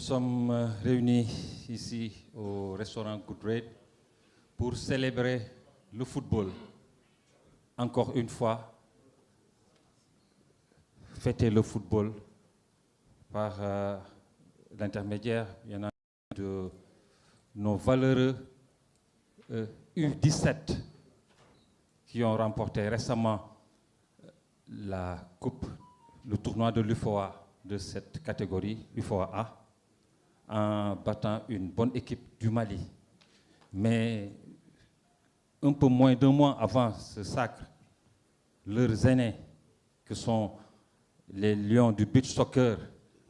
sommes réunis ici au restaurant Goodraid pour célébrer le football. Encore une fois, fêter le football par l'intermédiaire de nos valeureux U17 qui ont remporté récemment la coupe, le tournoi de l'UFOA de cette catégorie, UFOA A, en battant une bonne équipe du Mali. Mais un peu moins d'un mois avant ce sacre, leurs aînés, que sont les Lions du beach soccer,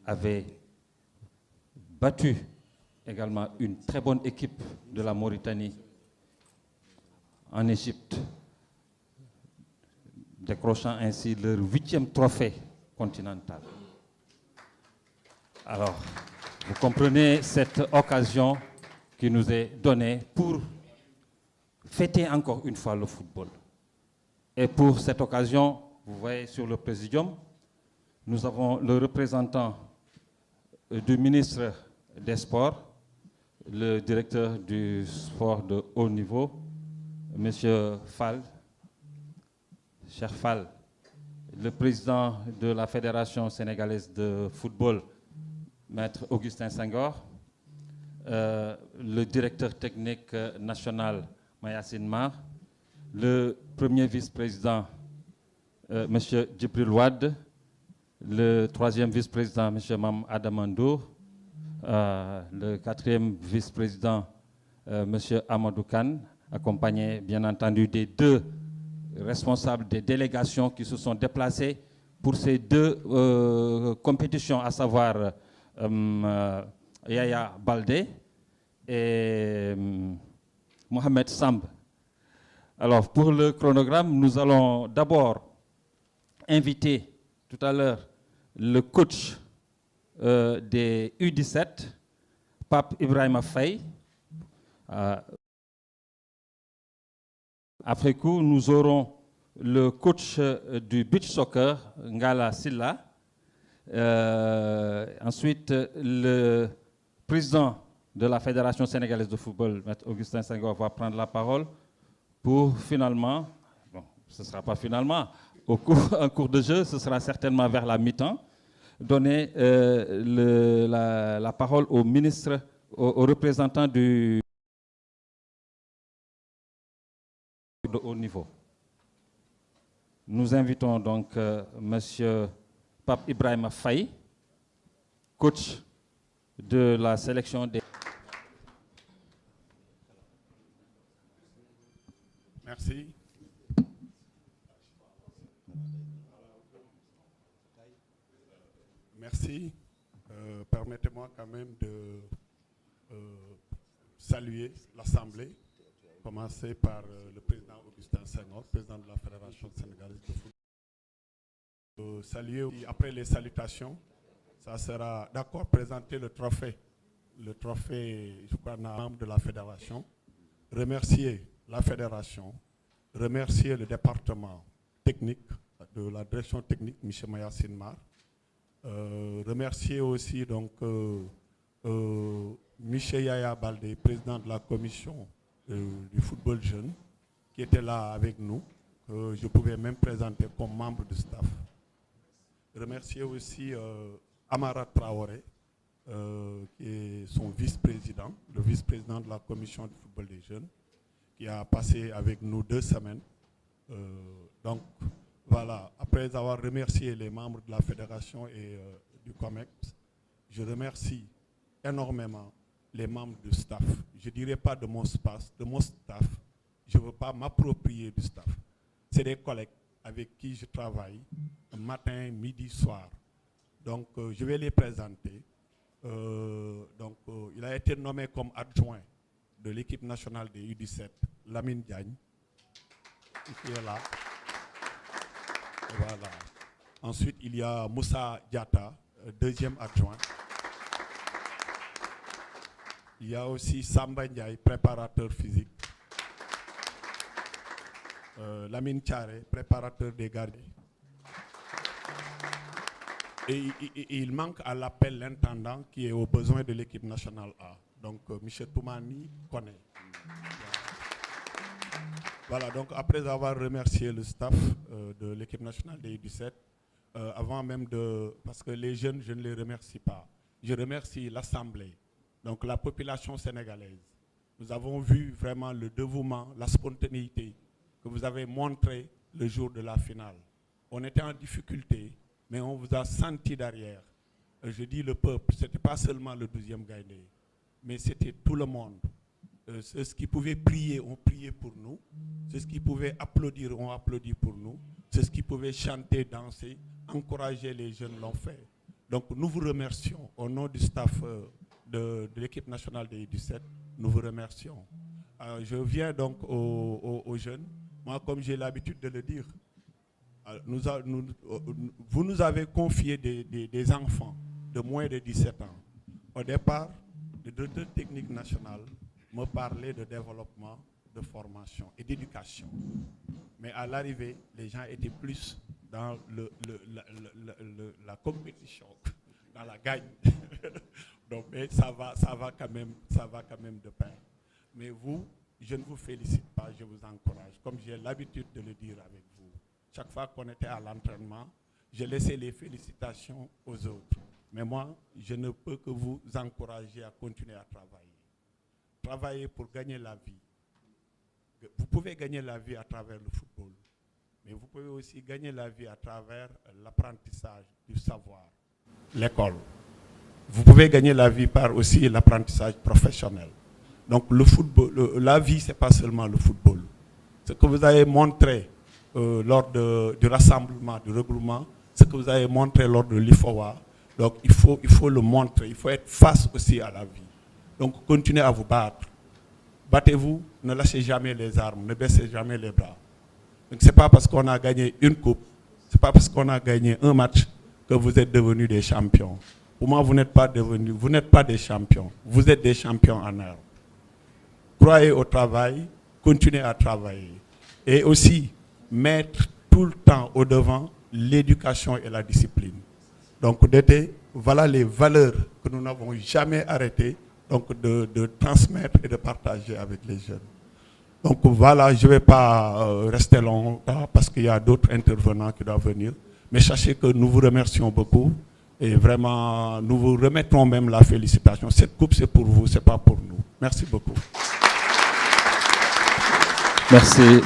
avaient battu également une très bonne équipe de la Mauritanie en Égypte, décrochant ainsi leur 8e trophée continental. Alors, vous comprenez cette occasion qui nous est donnée pour fêter encore une fois le football. Et pour cette occasion, vous voyez sur le présidium, nous avons le représentant du ministre des Sports, le directeur du sport de haut niveau, M. Fall, cher Fall, le président de la Fédération sénégalaise de football, Maître Augustin Senghor, le directeur technique national, Mayacine Mar, le premier vice-président, M. Djibril Ouad, le 3e vice-président, M. Mam Adamandour, le 4e vice-président, M. Amadou Khan, accompagné bien entendu des 2 responsables des délégations qui se sont déplacés pour ces 2 compétitions, à savoir Yaya Baldé et Mohamed Samb. Alors, pour le chronogramme, nous allons d'abord inviter tout à l'heure le coach des U17, Pape Ibrahima Faye. Après coup, nous aurons le coach du beach soccer, Ngala Silla. Ensuite, le président de la Fédération sénégalaise de football, M. Augustin Senghor, va prendre la parole pour finalement, bon, ce ne sera pas finalement, en cours de jeu, ce sera certainement vers la mi-temps, donner la parole au ministre, au représentant du de haut niveau. Nous invitons donc M. Pape Ibrahima Faye, coach de la sélection des... Merci. Merci. Permettez-moi quand même de saluer l'Assemblée, commencer par le président Augustin Senghor, président de la Fédération sénégalaise de football. Saluer, après les salutations, ça sera d'accord, présenter le trophée. Le trophée, je crois, membre de la Fédération. Remercier la Fédération, remercier le département technique, de la direction technique, M. Mayacine Mar. Remercier aussi donc M. Yaya Baldé, président de la commission du football jeune, qui était là avec nous. Je pouvais même présenter comme membre du staff. Remercier aussi Amara Traoré, qui est son vice-président, le vice-président de la commission du football des jeunes, qui a passé avec nous 2 semaines. Donc, voilà, après avoir remercié les membres de la fédération et du COMEX, je remercie énormément les membres du staff. Je ne dirais pas de mon staff, je ne veux pas m'approprier du staff. C'est des collègues avec qui je travaille matin, midi, soir. Donc, je vais les présenter. Il a été nommé comme adjoint de l'équipe nationale des U17, Lamine Diagne, qui est là. Voilà. Ensuite, il y a Moussa Diata, 2e adjoint. Il y a aussi Samba Ndiaye, préparateur physique. Lamine Thiaré, préparateur des gardiens. il manque à l'appel l'intendant qui est aux besoins de l'équipe nationale A. Donc, M. Toumani connaît. Voilà, donc après avoir remercié le staff de l'équipe nationale des U17, avant même de... Parce que les jeunes, je ne les remercie pas. Je remercie l'Assemblée, donc la population sénégalaise. Nous avons vu vraiment le dévouement, la spontanéité que vous avez montré le jour de la finale. On était en difficulté, mais on vous a senti derrière. Je dis le peuple, ce n'était pas seulement le 12e Gaïndé, mais c'était tout le monde. Ceux qui pouvaient prier ont prié pour nous. Ceux qui pouvaient applaudir ont applaudi pour nous. Ceux qui pouvaient chanter, danser, encourager les jeunes l'ont fait. Donc nous vous remercions au nom du staff de l'équipe nationale des U17. Nous vous remercions. Je viens donc aux jeunes. Moi, comme j'ai l'habitude de le dire, vous nous avez confié des enfants de moins de 17 ans. Au départ, le directeur technique national me parlait de développement, de formation et d'éducation. Mais à l'arrivée, les gens étaient plus dans la compétition, dans la gagne. Donc, mais ça va quand même de pair. Mais vous, je ne vous félicite pas, je vous encourage. Comme j'ai l'habitude de le dire avec vous, chaque fois qu'on était à l'entraînement, je laissais les félicitations aux autres. Mais moi, je ne peux que vous encourager à continuer à travailler. Travailler pour gagner la vie. Vous pouvez gagner la vie à travers le football, mais vous pouvez aussi gagner la vie à travers l'apprentissage du savoir, l'école. Vous pouvez gagner la vie par aussi l'apprentissage professionnel. Donc le football, la vie, ce n'est pas seulement le football. Ce que vous avez montré lors du rassemblement, du regroupement, ce que vous avez montré lors de l'IFOA, donc il faut le montrer, il faut être face aussi à la vie. Donc continuez à vous battre. Battez-vous, ne lâchez jamais les armes, ne baissez jamais les bras. Donc ce n'est pas parce qu'on a gagné une coupe, ce n'est pas parce qu'on a gagné un match que vous êtes devenus des champions. Pour moi, vous n'êtes pas des champions, vous êtes des champions en herbe. Croyez au travail, continuez à travailler. Et aussi, mettre tout le temps au devant l'éducation et la discipline. Donc, voilà les valeurs que nous n'avons jamais arrêté donc de transmettre et de partager avec les jeunes. Donc voilà, je ne vais pas rester longtemps parce qu'il y a d'autres intervenants qui doivent venir. Mais sachez que nous vous remercions beaucoup et vraiment, nous vous remettrons même la félicitation. Cette coupe, c'est pour vous, ce n'est pas pour nous. Merci beaucoup. Merci.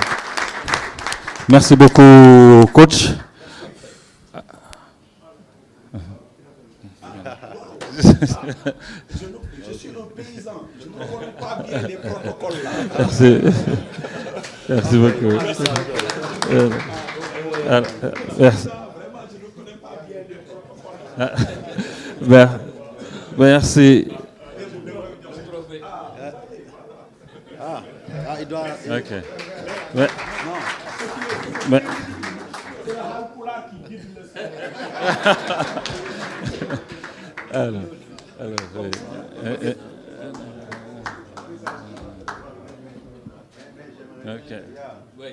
Merci beaucoup, coach. Je suis un paysan, je ne connais pas bien les protocoles là. Merci. Merci beaucoup. Merci. Vraiment, je ne connais pas bien les protocoles. Merci. Il doit... Ok. C'est Halpula qui guide le Sénégal. Alors, oui. Ok. Oui.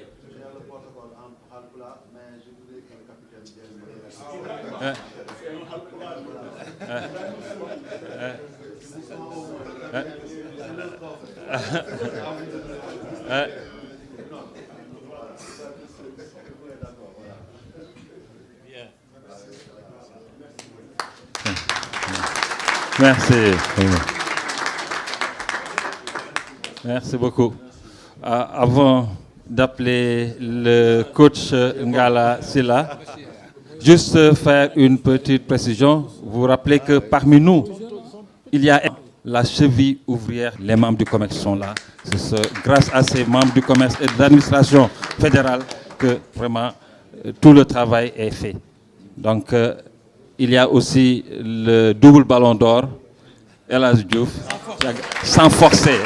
Merci. Merci beaucoup. Avant d'appeler le coach Ngala Silla, juste faire une petite précision. Vous vous rappelez que parmi nous, il y a la cheville ouvrière. Les membres du commerce sont là. C'est grâce à ces membres du commerce et de l'administration fédérale que vraiment tout le travail est fait. Donc, il y a aussi le double ballon d'or, El Hadji Diouf, sans forcer.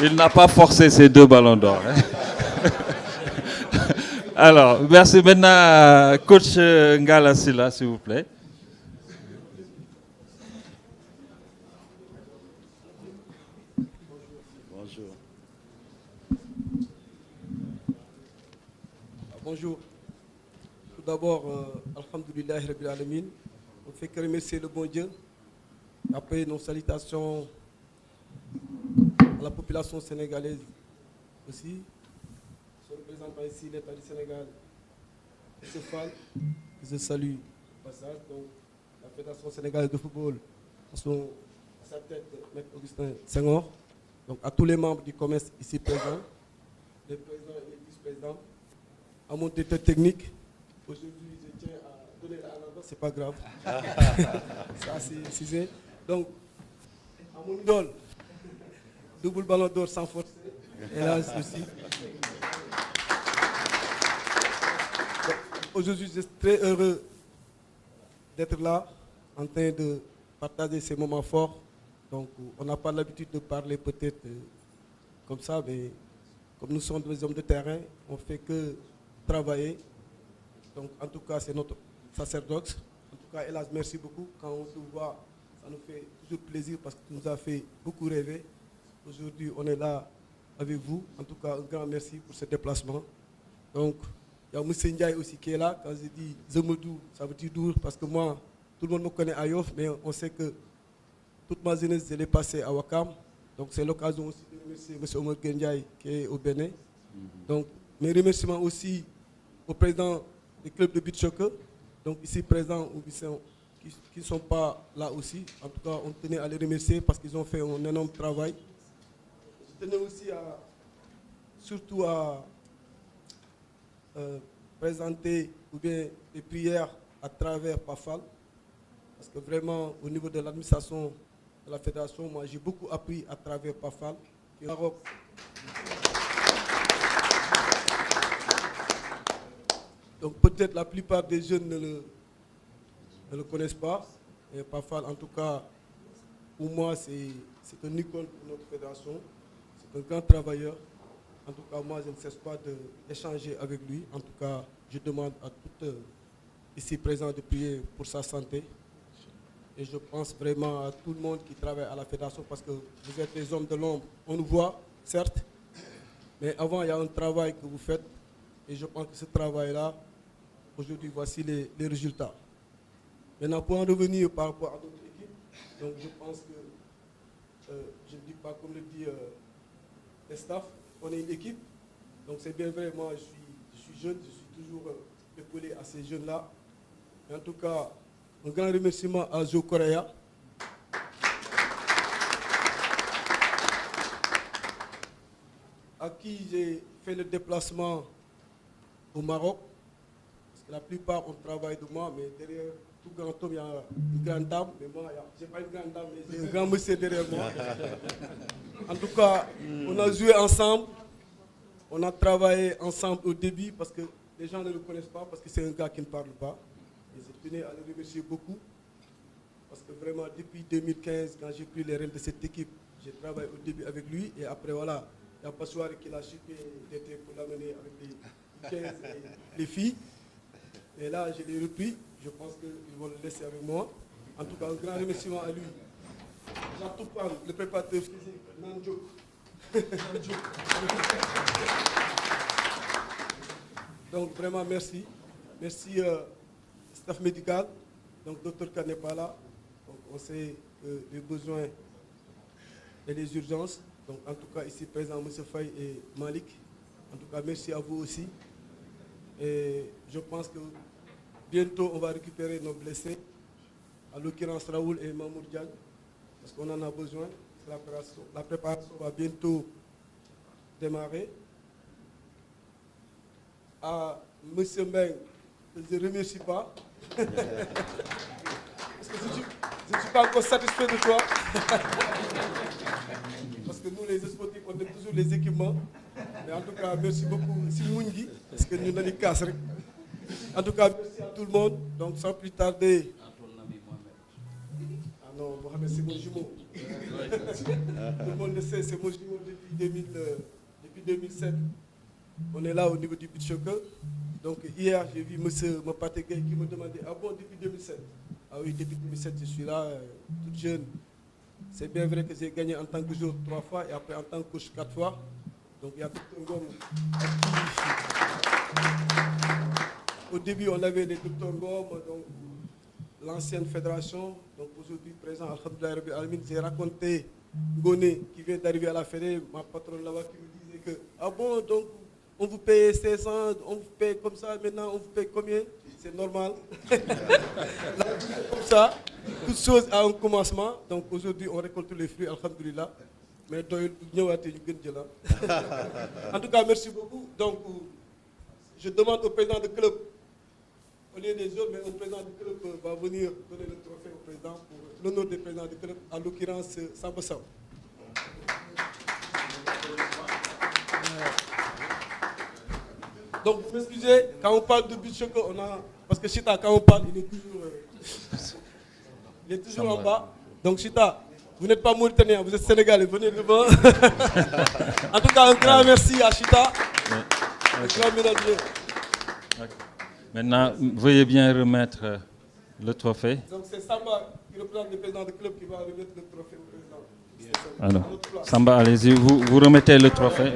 Il n'a pas forcé ces deux ballons d'or. Alors, merci. Maintenant, coach Ngala Silla, s'il vous plaît. Bonjour. Bonjour. Tout d'abord, Alhamdoulillahi Rabbil Alamin. On ne fait que remercier le bon Dieu. Après nos salutations à la population sénégalaise aussi. Je représente ici l'État du Sénégal, M. Fall. Je salue au passage donc, la Fédération sénégalaise de football, à sa tête, M. Augustin Senghor. Donc à tous les membres du commerce ici présents, les présidents et les vice-présidents, à mon directeur technique. Aujourd'hui, je tiens à donner la l'avance, c'est pas grave. Ça, c'est. Donc, à mon idole, double ballon d'or sans forcer. Et là aussi. Aujourd'hui, je suis très heureux d'être là, en train de partager ces moments forts. Donc, on n'a pas l'habitude de parler peut-être comme ça, mais comme nous sommes des hommes de terrain, on ne fait que travailler. Donc, en tout cas, c'est notre sacerdoce. En tout cas, hélas, merci beaucoup. Quand on se voit, ça nous fait toujours plaisir parce que tu nous as fait beaucoup rêver. Aujourd'hui, on est là avec vous. En tout cas, un grand merci pour ce déplacement. Donc, il y a M. Ndiaye aussi qui est là. Quand je dis Zemodou, ça veut dire dur parce que moi, tout le monde me connaît à Yoff, mais on sait que toute ma jeunesse, je l'ai passée à Wakam. Donc, c'est l'occasion aussi de remercier M. Omar Ndiaye qui est au Bénin. Donc, mes remerciements aussi au président du club de beach soccer, donc ici présents ou qui ne sont pas là aussi. En tout cas, on tenait à les remercier parce qu'ils ont fait un énorme travail. Je tenais aussi surtout à présenter ou bien des prières à travers PAFAL. Parce que vraiment, au niveau de l'administration de la fédération, moi j'ai beaucoup appris à travers PAFAL. Donc peut-être la plupart des jeunes ne le connaissent pas. Et PAFAL, en tout cas, pour moi, c'est un icône pour notre fédération. C'est un grand travailleur. En tout cas, moi, je ne cesse pas d'échanger avec lui. En tout cas, je demande à tous ici présents de prier pour sa santé. Et je pense vraiment à tout le monde qui travaille à la fédération parce que vous êtes des hommes de l'ombre. On nous voit, certes, mais avant, il y a un travail que vous faites. Et je pense que ce travail-là, aujourd'hui, voici les résultats. Maintenant, pour en revenir par rapport à notre équipe, donc je pense que, je ne dis pas comme le dit le staff, on est une équipe. Donc c'est bien vrai, moi je suis jeune, je suis toujours épaulé à ces jeunes-là. En tout cas, un grand remerciement à Joe Correa. À qui j'ai fait le déplacement au Maroc. Parce que la plupart, on travaille de moi, mais derrière tout grand homme, il y a une grande dame. Mais moi, je n'ai pas une grande dame, mais j'ai un grand monsieur derrière moi. En tout cas, on a joué ensemble. On a travaillé ensemble au début parce que les gens ne le connaissent pas, parce que c'est un gars qui ne parle pas. Et je tenais à le remercier beaucoup. Parce que vraiment, depuis 2015, quand j'ai pris les rênes de cette équipe, j'ai travaillé au début avec lui. Et après, voilà, il y a Passoire qui l'a chipé d'été pour l'amener avec les 15 et les filles. Et là, je l'ai repris. Je pense qu'ils vont le laisser avec moi. En tout cas, un grand remerciement à lui. Jean-Toupane, le préparateur physique, Nanjo. Donc, vraiment, merci. Merci, staff médical. Donc, Dr K n'est pas là. Donc, on sait les besoins et les urgences. Donc, en tout cas, ici présent, M. Faye et Malik. En tout cas, merci à vous aussi. Et je pense que bientôt, on va récupérer nos blessés. À l'occurrence, Raoul et Mamour Diagne. Parce qu'on en a besoin. La préparation va bientôt démarrer. À M. Mbeng, je ne remercie pas. Parce que je ne suis pas encore satisfait de toi. Parce que nous, les sportifs, on aime toujours les équipements. Mais en tout cas, merci beaucoup. Si Moungi, parce que nous, on les casse. En tout cas, merci à tout le monde. Donc, sans plus tarder. Ah non, Mohamed, c'est mon jumeau. Tout le monde le sait, c'est mon jumeau depuis 2007. On est là au niveau du beach soccer. Donc, hier, j'ai vu M. Mopate Gueye qui me demandait, ah bon, depuis 2007? Ah oui, depuis 2007, je suis là, toute jeune. C'est bien vrai que j'ai gagné en tant que joueur 3 fois et après en tant que coach 4 fois. Donc il y a tout un gomme Au début, on avait les docteurs Gom, donc l'ancienne fédération. Donc aujourd'hui, présent, Alhamdoulilah Rabbil Alamin, j'ai raconté Goné qui vient d'arriver à la fédé, ma patronne là-bas qui me disait que, ah bon, donc on vous paye 500, on vous paye comme ça, maintenant on vous paye combien? C'est normal. Comme ça, toute chose a un commencement. Donc aujourd'hui, on récolte les fruits, Alhamdoulilah. Mais en tout cas, merci beaucoup. Donc, je demande au président du club, au lieu des autres, mais au président du club va venir donner le trophée au président pour l'honneur des présidents du club, en l'occurrence Samba Sow. Donc, vous m'excusez, quand on parle de but on a. Parce que Chita, quand on parle, il est toujours en bas. Donc, Chita, vous n'êtes pas mauritanien, vous êtes sénégalais, venez devant. En tout cas, un grand merci à Chita. Un grand médaillé. Maintenant, veuillez bien remettre le trophée. Donc, c'est Samba qui représente le président du club qui va remettre le trophée au président. Alors, Samba, allez-y, vous remettez le trophée.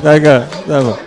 D'accord, ça va.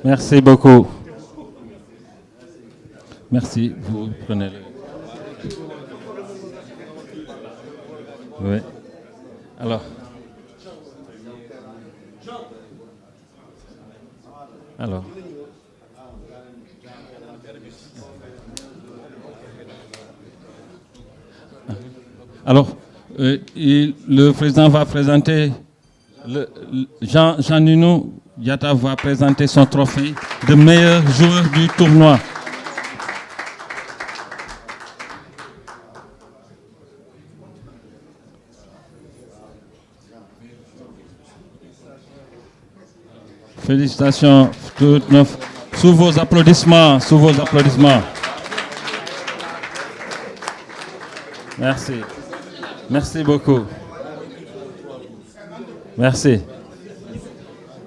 Merci beaucoup. Merci, vous prenez le... Oui. Alors. Le président va présenter, Jean Nuno Diatta va présenter son trophée de meilleur joueur du tournoi. Félicitations, sous vos applaudissements, Merci. Merci beaucoup. Merci.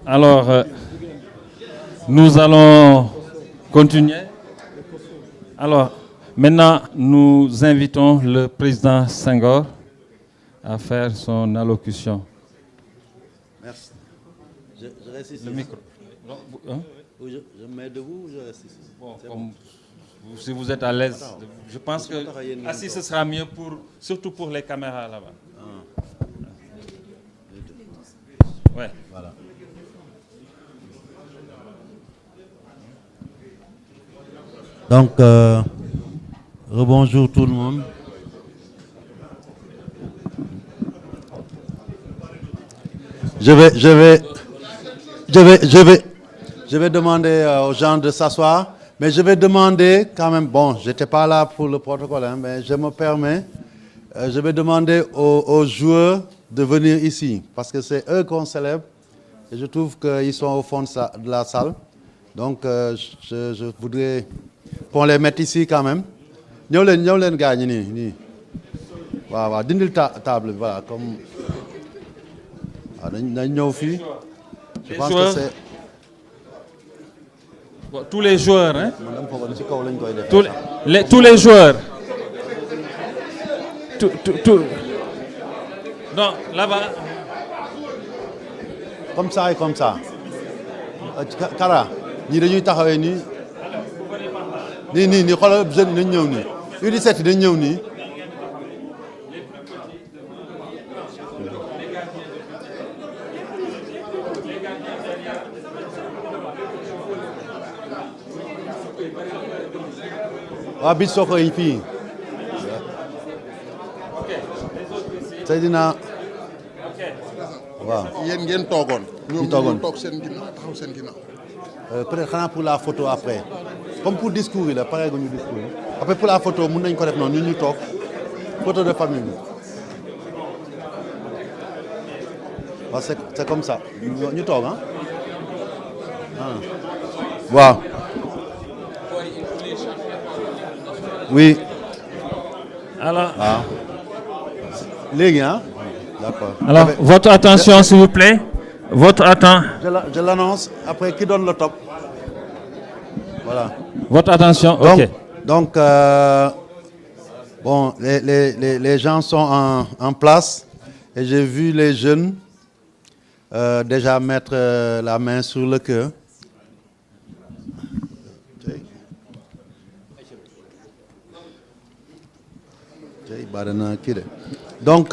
Alors, nous allons continuer. Alors, maintenant, nous invitons le président Senghor à faire son allocution. Merci. Je reste ici. Le micro. Hein? Je me mets debout ou je reste ici? Bon, si vous êtes à l'aise, je pense que assis ce sera mieux, surtout pour les caméras là-bas. Ouais. Voilà. Donc, rebonjour tout le monde. Je vais demander aux gens de s'asseoir, mais je vais demander quand même, bon, je n'étais pas là pour le protocole, hein, mais je me permets, je vais demander aux joueurs de venir ici, parce que c'est eux qu'on célèbre, et je trouve qu'ils sont au fond de la salle. Donc, je voudrais qu'on les mette ici quand même. Ñëw leen gars ñi nii. Waaw, dindil table, voilà, comme... Je pense que c'est... Bon, tous les joueurs, hein? Tous les joueurs. Non, là-bas. Comme ça et comme ça. Kara, ñi dañuy taxawé ni. Ni xolal jeune dañ ñëw ni. U17 dañ ñëw ni. waa beach soccer yi fii Seydina waaw yéen ngeen toogoon. ñu toogoon ñoom toog seen ginnaaw taxaw seen ginnaaw. peut-être xanaa pour la photo après comme pour discours yi la pare gu ñu discours yi après pour la photo mun nañ ko def noonu ñun ñu toog photo de famille bi waaw c'est comme ça ñu toog ah waaw oui Alors, léegi ah d'accord alors votre attention s'il vous plaît. Votre attention. je l'annonce après qui donne le top voilà Votre attention, donc, ok. donc bon les gens sont en place et j'ai vu les jeunes déjà mettre la main sur le cœur. Donc,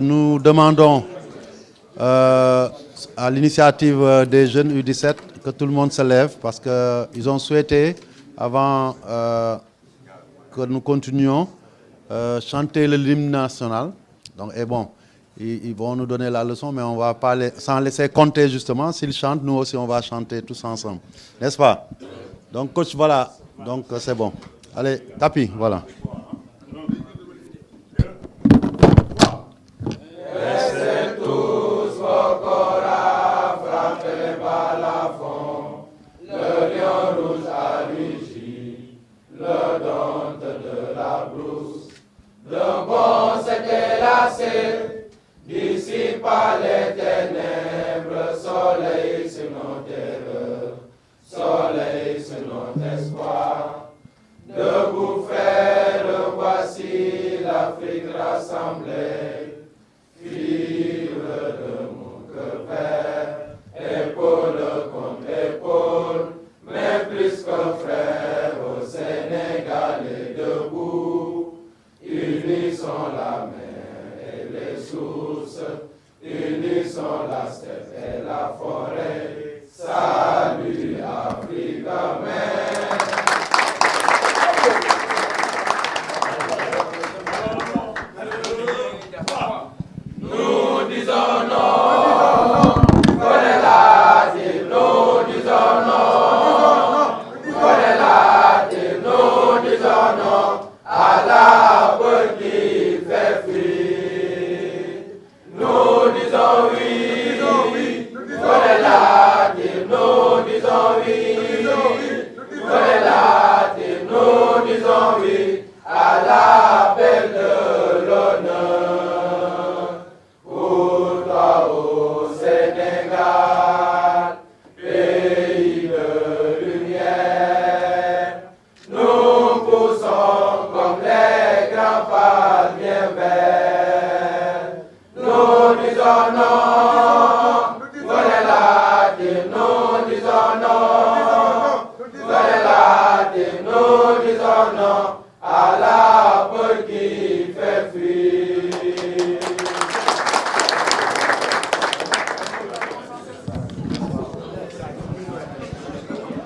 nous demandons à l'initiative des jeunes U17 que tout le monde se lève parce qu'ils ont souhaité, avant que nous continuions, chanter l'hymne national. Donc, et bon, ils vont nous donner la leçon, mais on va pas sans laisser compter justement. S'ils chantent, nous aussi, on va chanter tous ensemble. N'est-ce pas? Donc, coach, voilà. Donc, c'est bon. Allez, tapis, voilà.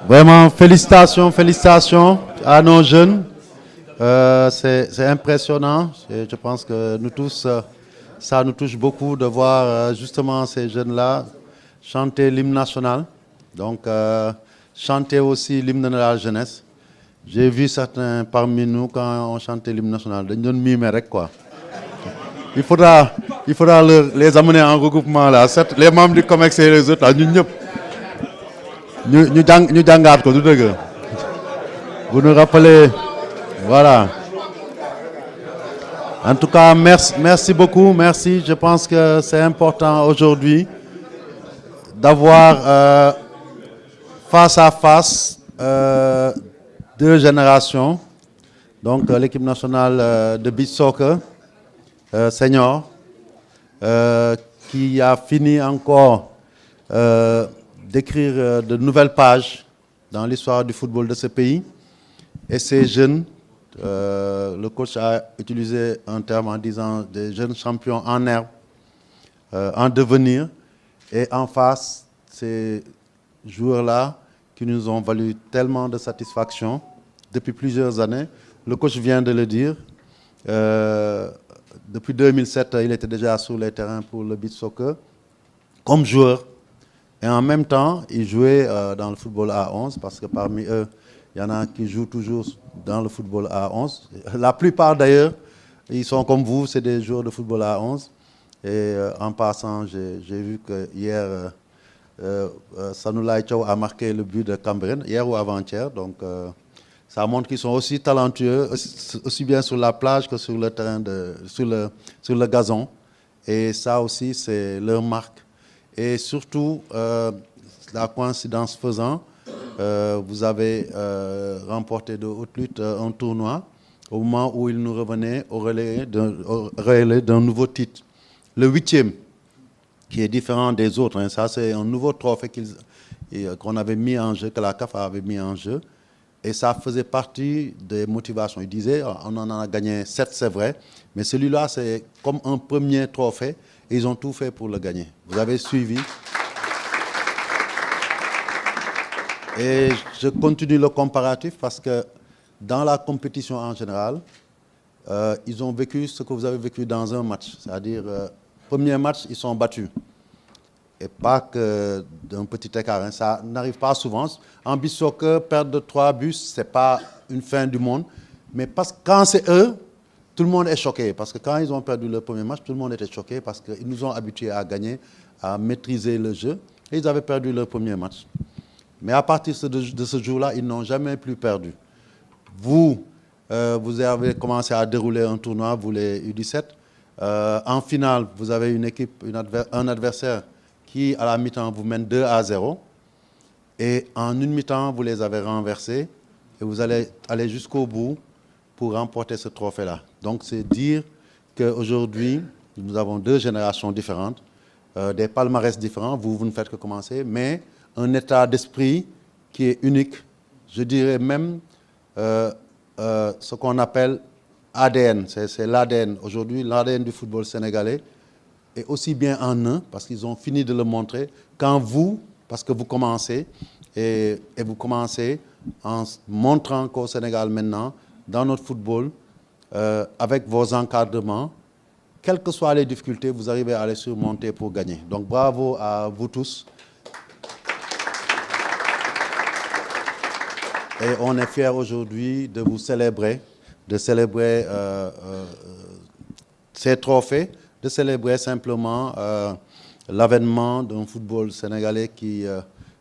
Vraiment, félicitations, félicitations à nos jeunes. C'est impressionnant. Et je pense que nous tous, ça nous touche beaucoup de voir justement ces jeunes-là chanter l'hymne national. Donc, chanter aussi l'hymne de la jeunesse. J'ai vu certains parmi nous, quand on chantait l'hymne national, ils nous mimer, quoi. Il faudra les amener en regroupement, là. Certes, les membres du COMEX et les autres, là, nous jàngaat ko du dëgg vous nous rappelez voilà en tout cas merci beaucoup merci je pense que c'est important aujourd'hui d'avoir face à face deux générations donc l'équipe nationale de beach soccer senior qui a fini encore d'écrire de nouvelles pages dans l'histoire du football de ce pays. Et ces jeunes, le coach a utilisé un terme en disant des jeunes champions en herbe, en devenir. Et en face, ces joueurs-là qui nous ont valu tellement de satisfaction depuis plusieurs années, le coach vient de le dire. Depuis 2007, il était déjà sur les terrains pour le beach soccer comme joueur. Et en même temps, il jouait dans le football à 11 parce que parmi eux, il y en a qui jouent toujours dans le football à 11. La plupart d'ailleurs, ils sont comme vous, c'est des joueurs de football à 11. Et en passant, j'ai vu que hier, Sanoulaye Thiaw a marqué le but de Cambérène, hier ou avant-hier. Donc ça montre qu'ils sont aussi talentueux, aussi bien sur la plage que sur le terrain, sur le gazon. Et ça aussi, c'est leur marque. Et surtout, la coïncidence faisant, vous avez remporté de haute lutte un tournoi au moment où il nous revenait au relais d'un nouveau titre. Le 8e, qui est différent des autres. Hein. Ça, c'est un nouveau trophée qu'on avait mis en jeu, que la CAF avait mis en jeu. Et ça faisait partie des motivations. Il disait, on en a gagné 7, c'est vrai, mais celui-là, c'est comme un premier trophée. Et ils ont tout fait pour le gagner. Vous avez suivi. Et je continue le comparatif parce que dans la compétition en général, ils ont vécu ce que vous avez vécu dans un match. C'est-à-dire, premier match, ils sont battus. Et pas que d'un petit écart. Hein. Ça n'arrive pas souvent. En beach soccer, perdre de 3 buts, ce n'est pas une fin du monde. Mais parce que quand c'est eux, tout le monde est choqué. Parce que quand ils ont perdu le premier match, tout le monde était choqué parce qu'ils nous ont habitués à gagner, à maîtriser le jeu. Et ils avaient perdu leur premier match. Mais à partir de ce jour-là, ils n'ont jamais plus perdu. Vous avez commencé à dérouler un tournoi, vous les U17. En finale, vous avez une équipe, un adversaire qui, à la mi-temps, vous mène 2-0. Et en une mi-temps, vous les avez renversés. Et vous allez aller jusqu'au bout pour remporter ce trophée-là. Donc, c'est dire qu'aujourd'hui, nous avons 2 générations différentes, des palmarès différents. Vous ne faites que commencer, mais un état d'esprit qui est unique. Je dirais même ce qu'on appelle ADN. C'est l'ADN. Aujourd'hui, l'ADN du football sénégalais est aussi bien en eux, parce qu'ils ont fini de le montrer, qu'en vous, parce que vous commencez, et vous commencez en montrant qu'au Sénégal maintenant, dans notre football, avec vos encadrements, quelles que soient les difficultés, vous arrivez à les surmonter pour gagner. Donc bravo à vous tous. Et on est fiers aujourd'hui de vous célébrer, de célébrer ces trophées, de célébrer simplement l'avènement d'un football sénégalais qui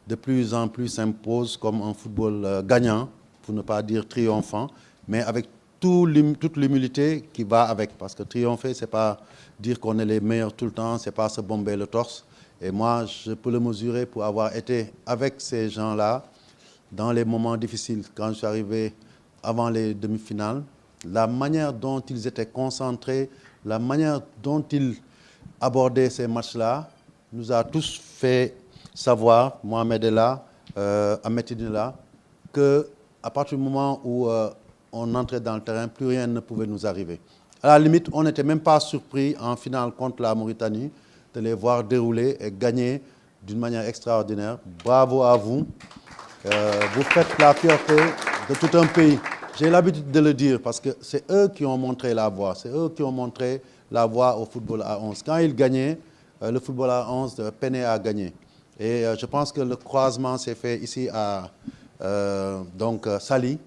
de plus en plus s'impose comme un football gagnant, pour ne pas dire triomphant, mais avec toute l'humilité qui va avec. Parce que triompher, ce n'est pas dire qu'on est les meilleurs tout le temps, ce n'est pas se bomber le torse. Et moi, je peux le mesurer pour avoir été avec ces gens-là dans les moments difficiles, quand je suis arrivé avant les demi-finales. La manière dont ils étaient concentrés, la manière dont ils abordaient ces matchs-là, nous a tous fait savoir, Mohamed est là, Ahmed est là, qu'à partir du moment où on entrait dans le terrain, plus rien ne pouvait nous arriver. À la limite, on n'était même pas surpris en finale contre la Mauritanie de les voir dérouler et gagner d'une manière extraordinaire. Bravo à vous. Vous faites la fierté de tout un pays. J'ai l'habitude de le dire parce que c'est eux qui ont montré la voie. C'est eux qui ont montré la voie au football à 11. Quand ils gagnaient, le football à 11 peinait à gagner. Et je pense que le croisement s'est fait ici à Saly,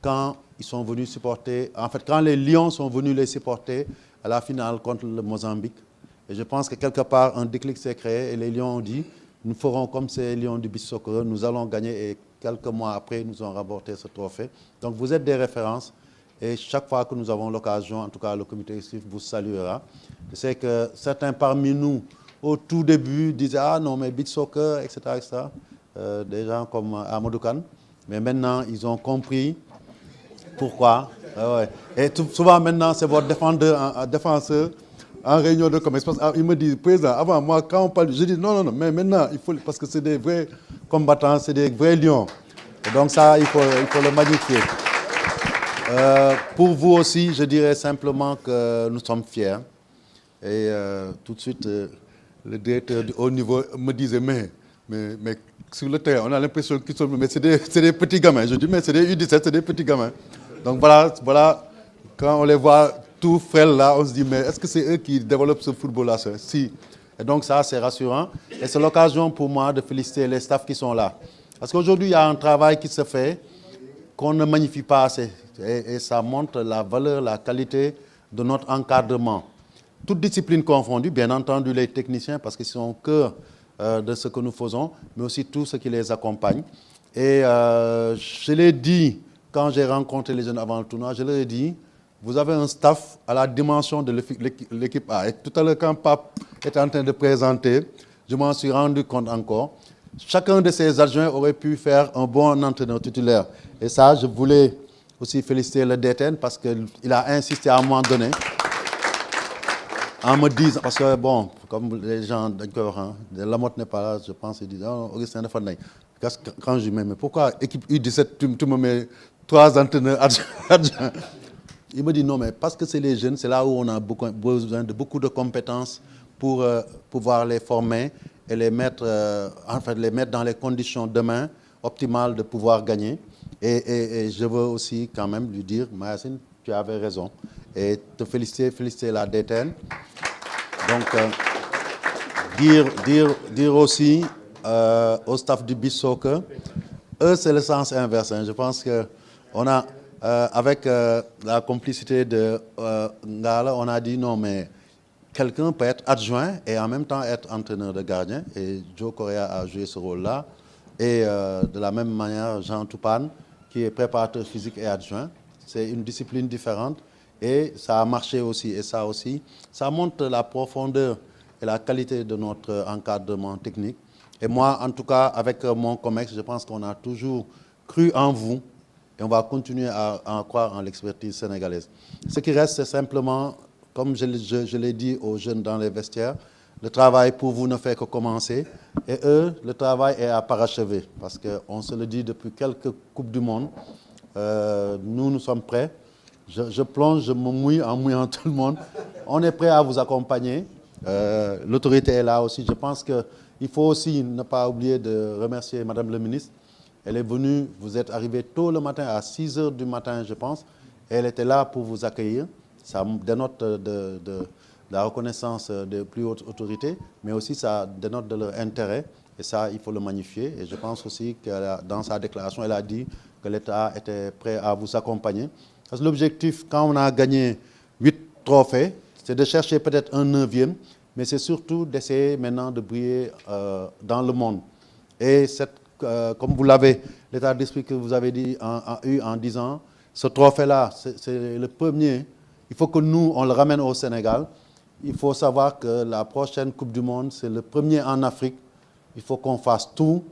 quand ils sont venus supporter, en fait, quand les Lions sont venus les supporter à la finale contre le Mozambique. Et je pense que quelque part, un déclic s'est créé et les Lions ont dit, nous ferons comme ces Lions du beach soccer, nous allons gagner et quelques mois après, nous avons remporté ce trophée. Donc vous êtes des références et chaque fois que nous avons l'occasion, en tout cas le comité exécutif vous saluera. Je sais que certains parmi nous, au tout début, disaient « Ah non, mais beach soccer, etc. etc. » Des gens comme Amadou Kane. Mais maintenant, ils ont compris pourquoi. Et souvent maintenant, c'est votre défenseur en réunion de commerce. Il me dit, président, avant moi, quand on parle, je dis non, mais maintenant, il faut, parce que c'est des vrais combattants, c'est des vrais lions. Et donc ça, il faut le magnifier. Pour vous aussi, je dirais simplement que nous sommes fiers. Et tout de suite, le directeur du haut niveau me disait, mais sur le terrain, on a l'impression qu'ils sont... Mais c'est des petits gamins. Je dis, mais c'est des U17, c'est des petits gamins. Donc voilà, quand on les voit tout frêles là, on se dit, mais est-ce que c'est eux qui développent ce football-là? Si. Et donc ça, c'est rassurant. Et c'est l'occasion pour moi de féliciter les staffs qui sont là. Parce qu'aujourd'hui, il y a un travail qui se fait qu'on ne magnifie pas assez. Et ça montre la valeur, la qualité de notre encadrement. Toutes disciplines confondues, bien entendu les techniciens, parce qu'ils sont au cœur de ce que nous faisons, mais aussi tout ce qui les accompagne. Et je l'ai dit quand j'ai rencontré les jeunes avant le tournoi, je leur ai dit, vous avez un staff à la dimension de l'équipe A. Et tout à l'heure, quand Pape était en train de présenter, je m'en suis rendu compte encore. Chacun de ces adjoints aurait pu faire un bon entraîneur titulaire. Et ça, je voulais aussi féliciter le DTN parce qu'il a insisté à un moment donné en me disant, parce que bon, comme les gens d'accord, hein, Lamotte n'est pas là, je pense, ils disent, oh, Augustin Fanay. Quand je dis, mais pourquoi équipe U17, tu me mets 3 entraîneurs adjoints? Il me dit non, mais parce que c'est les jeunes, c'est là où on a besoin de beaucoup de compétences pour pouvoir les former et les mettre, les mettre dans les conditions demain optimales de pouvoir gagner. Et je veux aussi quand même lui dire, Mayacine, tu avais raison. Et te féliciter la DTN. Donc, dire aussi au staff du beach soccer, eux, c'est le sens inverse. Hein. Je pense qu'on a... avec la complicité de Ngala, on a dit non, mais quelqu'un peut être adjoint et en même temps être entraîneur de gardien. Et Joe Correa a joué ce rôle-là. Et de la même manière, Jean Toupane, qui est préparateur physique et adjoint. C'est une discipline différente et ça a marché aussi. Et ça aussi, ça montre la profondeur et la qualité de notre encadrement technique. Et moi, en tout cas, avec mon COMEX, je pense qu'on a toujours cru en vous. Et on va continuer à croire en l'expertise sénégalaise. Ce qui reste, c'est simplement, comme je l'ai dit aux jeunes dans les vestiaires, le travail pour vous ne fait que commencer. Et eux, le travail est à parachever. Parce qu'on se le dit depuis quelques Coupes du Monde. Nous sommes prêts. Je plonge, je me mouille en mouillant tout le monde. On est prêt à vous accompagner. L'autorité est là aussi. Je pense qu'il faut aussi ne pas oublier de remercier Madame le ministre. Elle est venue, vous êtes arrivé tôt le matin, à 6 h du matin, je pense. Et elle était là pour vous accueillir. Ça dénote de la reconnaissance des plus hautes autorités, mais aussi ça dénote de leur intérêt. Et ça, il faut le magnifier. Et je pense aussi que dans sa déclaration, elle a dit que l'État était prêt à vous accompagner. Parce que l'objectif, quand on a gagné 8 trophées, c'est de chercher peut-être un 9e, mais c'est surtout d'essayer maintenant de briller dans le monde. Et comme vous l'avez, l'état d'esprit que vous avez eu en disant, ce trophée-là, c'est le premier. Il faut que nous, on le ramène au Sénégal. Il faut savoir que la prochaine Coupe du Monde, c'est le premier en Afrique. Il faut qu'on fasse tout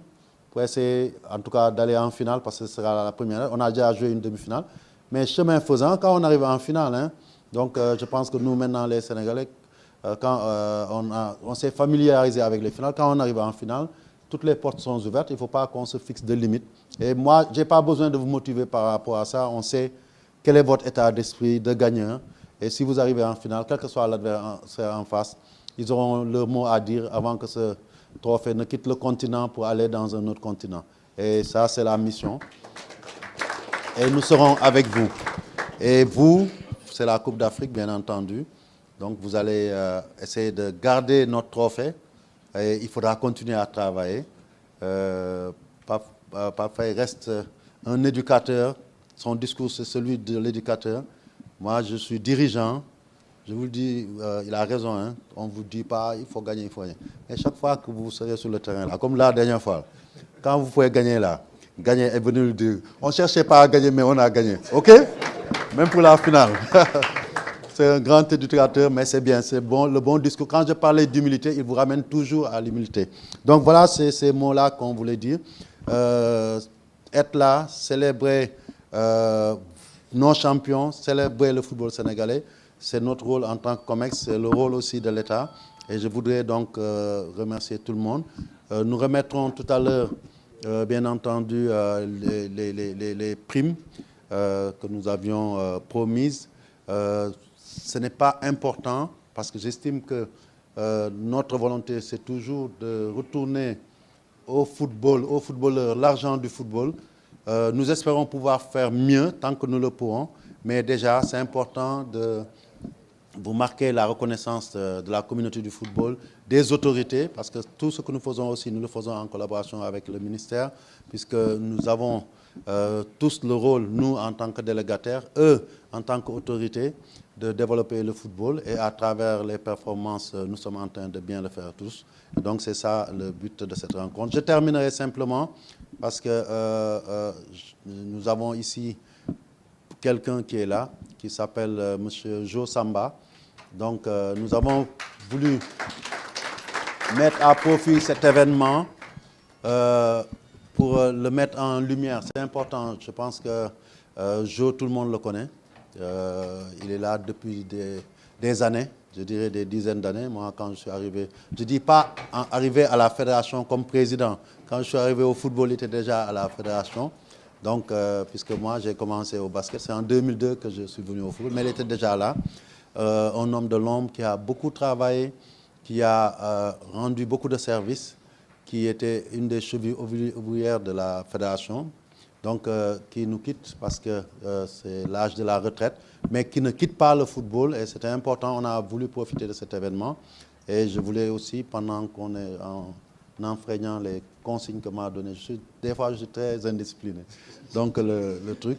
pour essayer, en tout cas, d'aller en finale, parce que ce sera la première. On a déjà joué une demi-finale. Mais chemin faisant, quand on arrive en finale, hein, donc je pense que nous, maintenant, les Sénégalais, quand on s'est familiarisé avec les finales, quand on arrive en finale, toutes les portes sont ouvertes, il ne faut pas qu'on se fixe de limites. Et moi, je n'ai pas besoin de vous motiver par rapport à ça. On sait quel est votre état d'esprit de gagnant. Et si vous arrivez en finale, quel que soit l'adversaire en face, ils auront leur mot à dire avant que ce trophée ne quitte le continent pour aller dans un autre continent. Et ça, c'est la mission. Et nous serons avec vous. Et vous, c'est la Coupe d'Afrique, bien entendu. Donc, vous allez essayer de garder notre trophée. Et il faudra continuer à travailler. Pape Faye reste un éducateur. Son discours, c'est celui de l'éducateur. Moi, je suis dirigeant. Je vous le dis, il a raison. Hein. On ne vous dit pas, il faut gagner, il faut gagner. Mais chaque fois que vous serez sur le terrain, là, comme la dernière fois, quand vous pouvez gagner là, gagner est venu le dire. On ne cherchait pas à gagner, mais on a gagné. OK? Même pour la finale. C'est un grand éducateur, mais c'est bien, c'est bon, le bon discours. Quand je parlais d'humilité, il vous ramène toujours à l'humilité. Donc voilà, c'est ces mots-là qu'on voulait dire. Être là, célébrer nos champions, célébrer le football sénégalais, c'est notre rôle en tant que COMEX, c'est le rôle aussi de l'État. Et je voudrais donc remercier tout le monde. Nous remettrons tout à l'heure, bien entendu, les primes que nous avions promises. Ce n'est pas important parce que j'estime que notre volonté, c'est toujours de retourner au football, aux footballeurs, l'argent du football. Nous espérons pouvoir faire mieux tant que nous le pourrons, mais déjà, c'est important de vous marquer la reconnaissance de la communauté du football, des autorités, parce que tout ce que nous faisons aussi, nous le faisons en collaboration avec le ministère, puisque nous avons tous le rôle, nous en tant que délégataires, eux en tant qu'autorités, de développer le football, et à travers les performances, nous sommes en train de bien le faire tous. Et donc c'est ça le but de cette rencontre. Je terminerai simplement parce que nous avons ici quelqu'un qui est là, qui s'appelle M. Jo Samba. Donc nous avons voulu mettre à profit cet événement pour le mettre en lumière. C'est important, je pense que Jo, tout le monde le connaît. Il est là depuis des années, je dirais des dizaines d'années. Moi, quand je suis arrivé, je ne dis pas arrivé à la fédération comme président. Quand je suis arrivé au football, il était déjà à la fédération. Donc, puisque moi, j'ai commencé au basket, c'est en 2002 que je suis venu au football, mais il était déjà là. Un homme de l'ombre qui a beaucoup travaillé, qui a rendu beaucoup de services, qui était une des chevilles ouvrières de la fédération, donc qui nous quitte parce que c'est l'âge de la retraite, mais qui ne quitte pas le football, et c'était important. On a voulu profiter de cet événement, et je voulais aussi, pendant qu'on est en enfreignant les consignes que m'a données, des fois je suis très indiscipliné, donc le truc,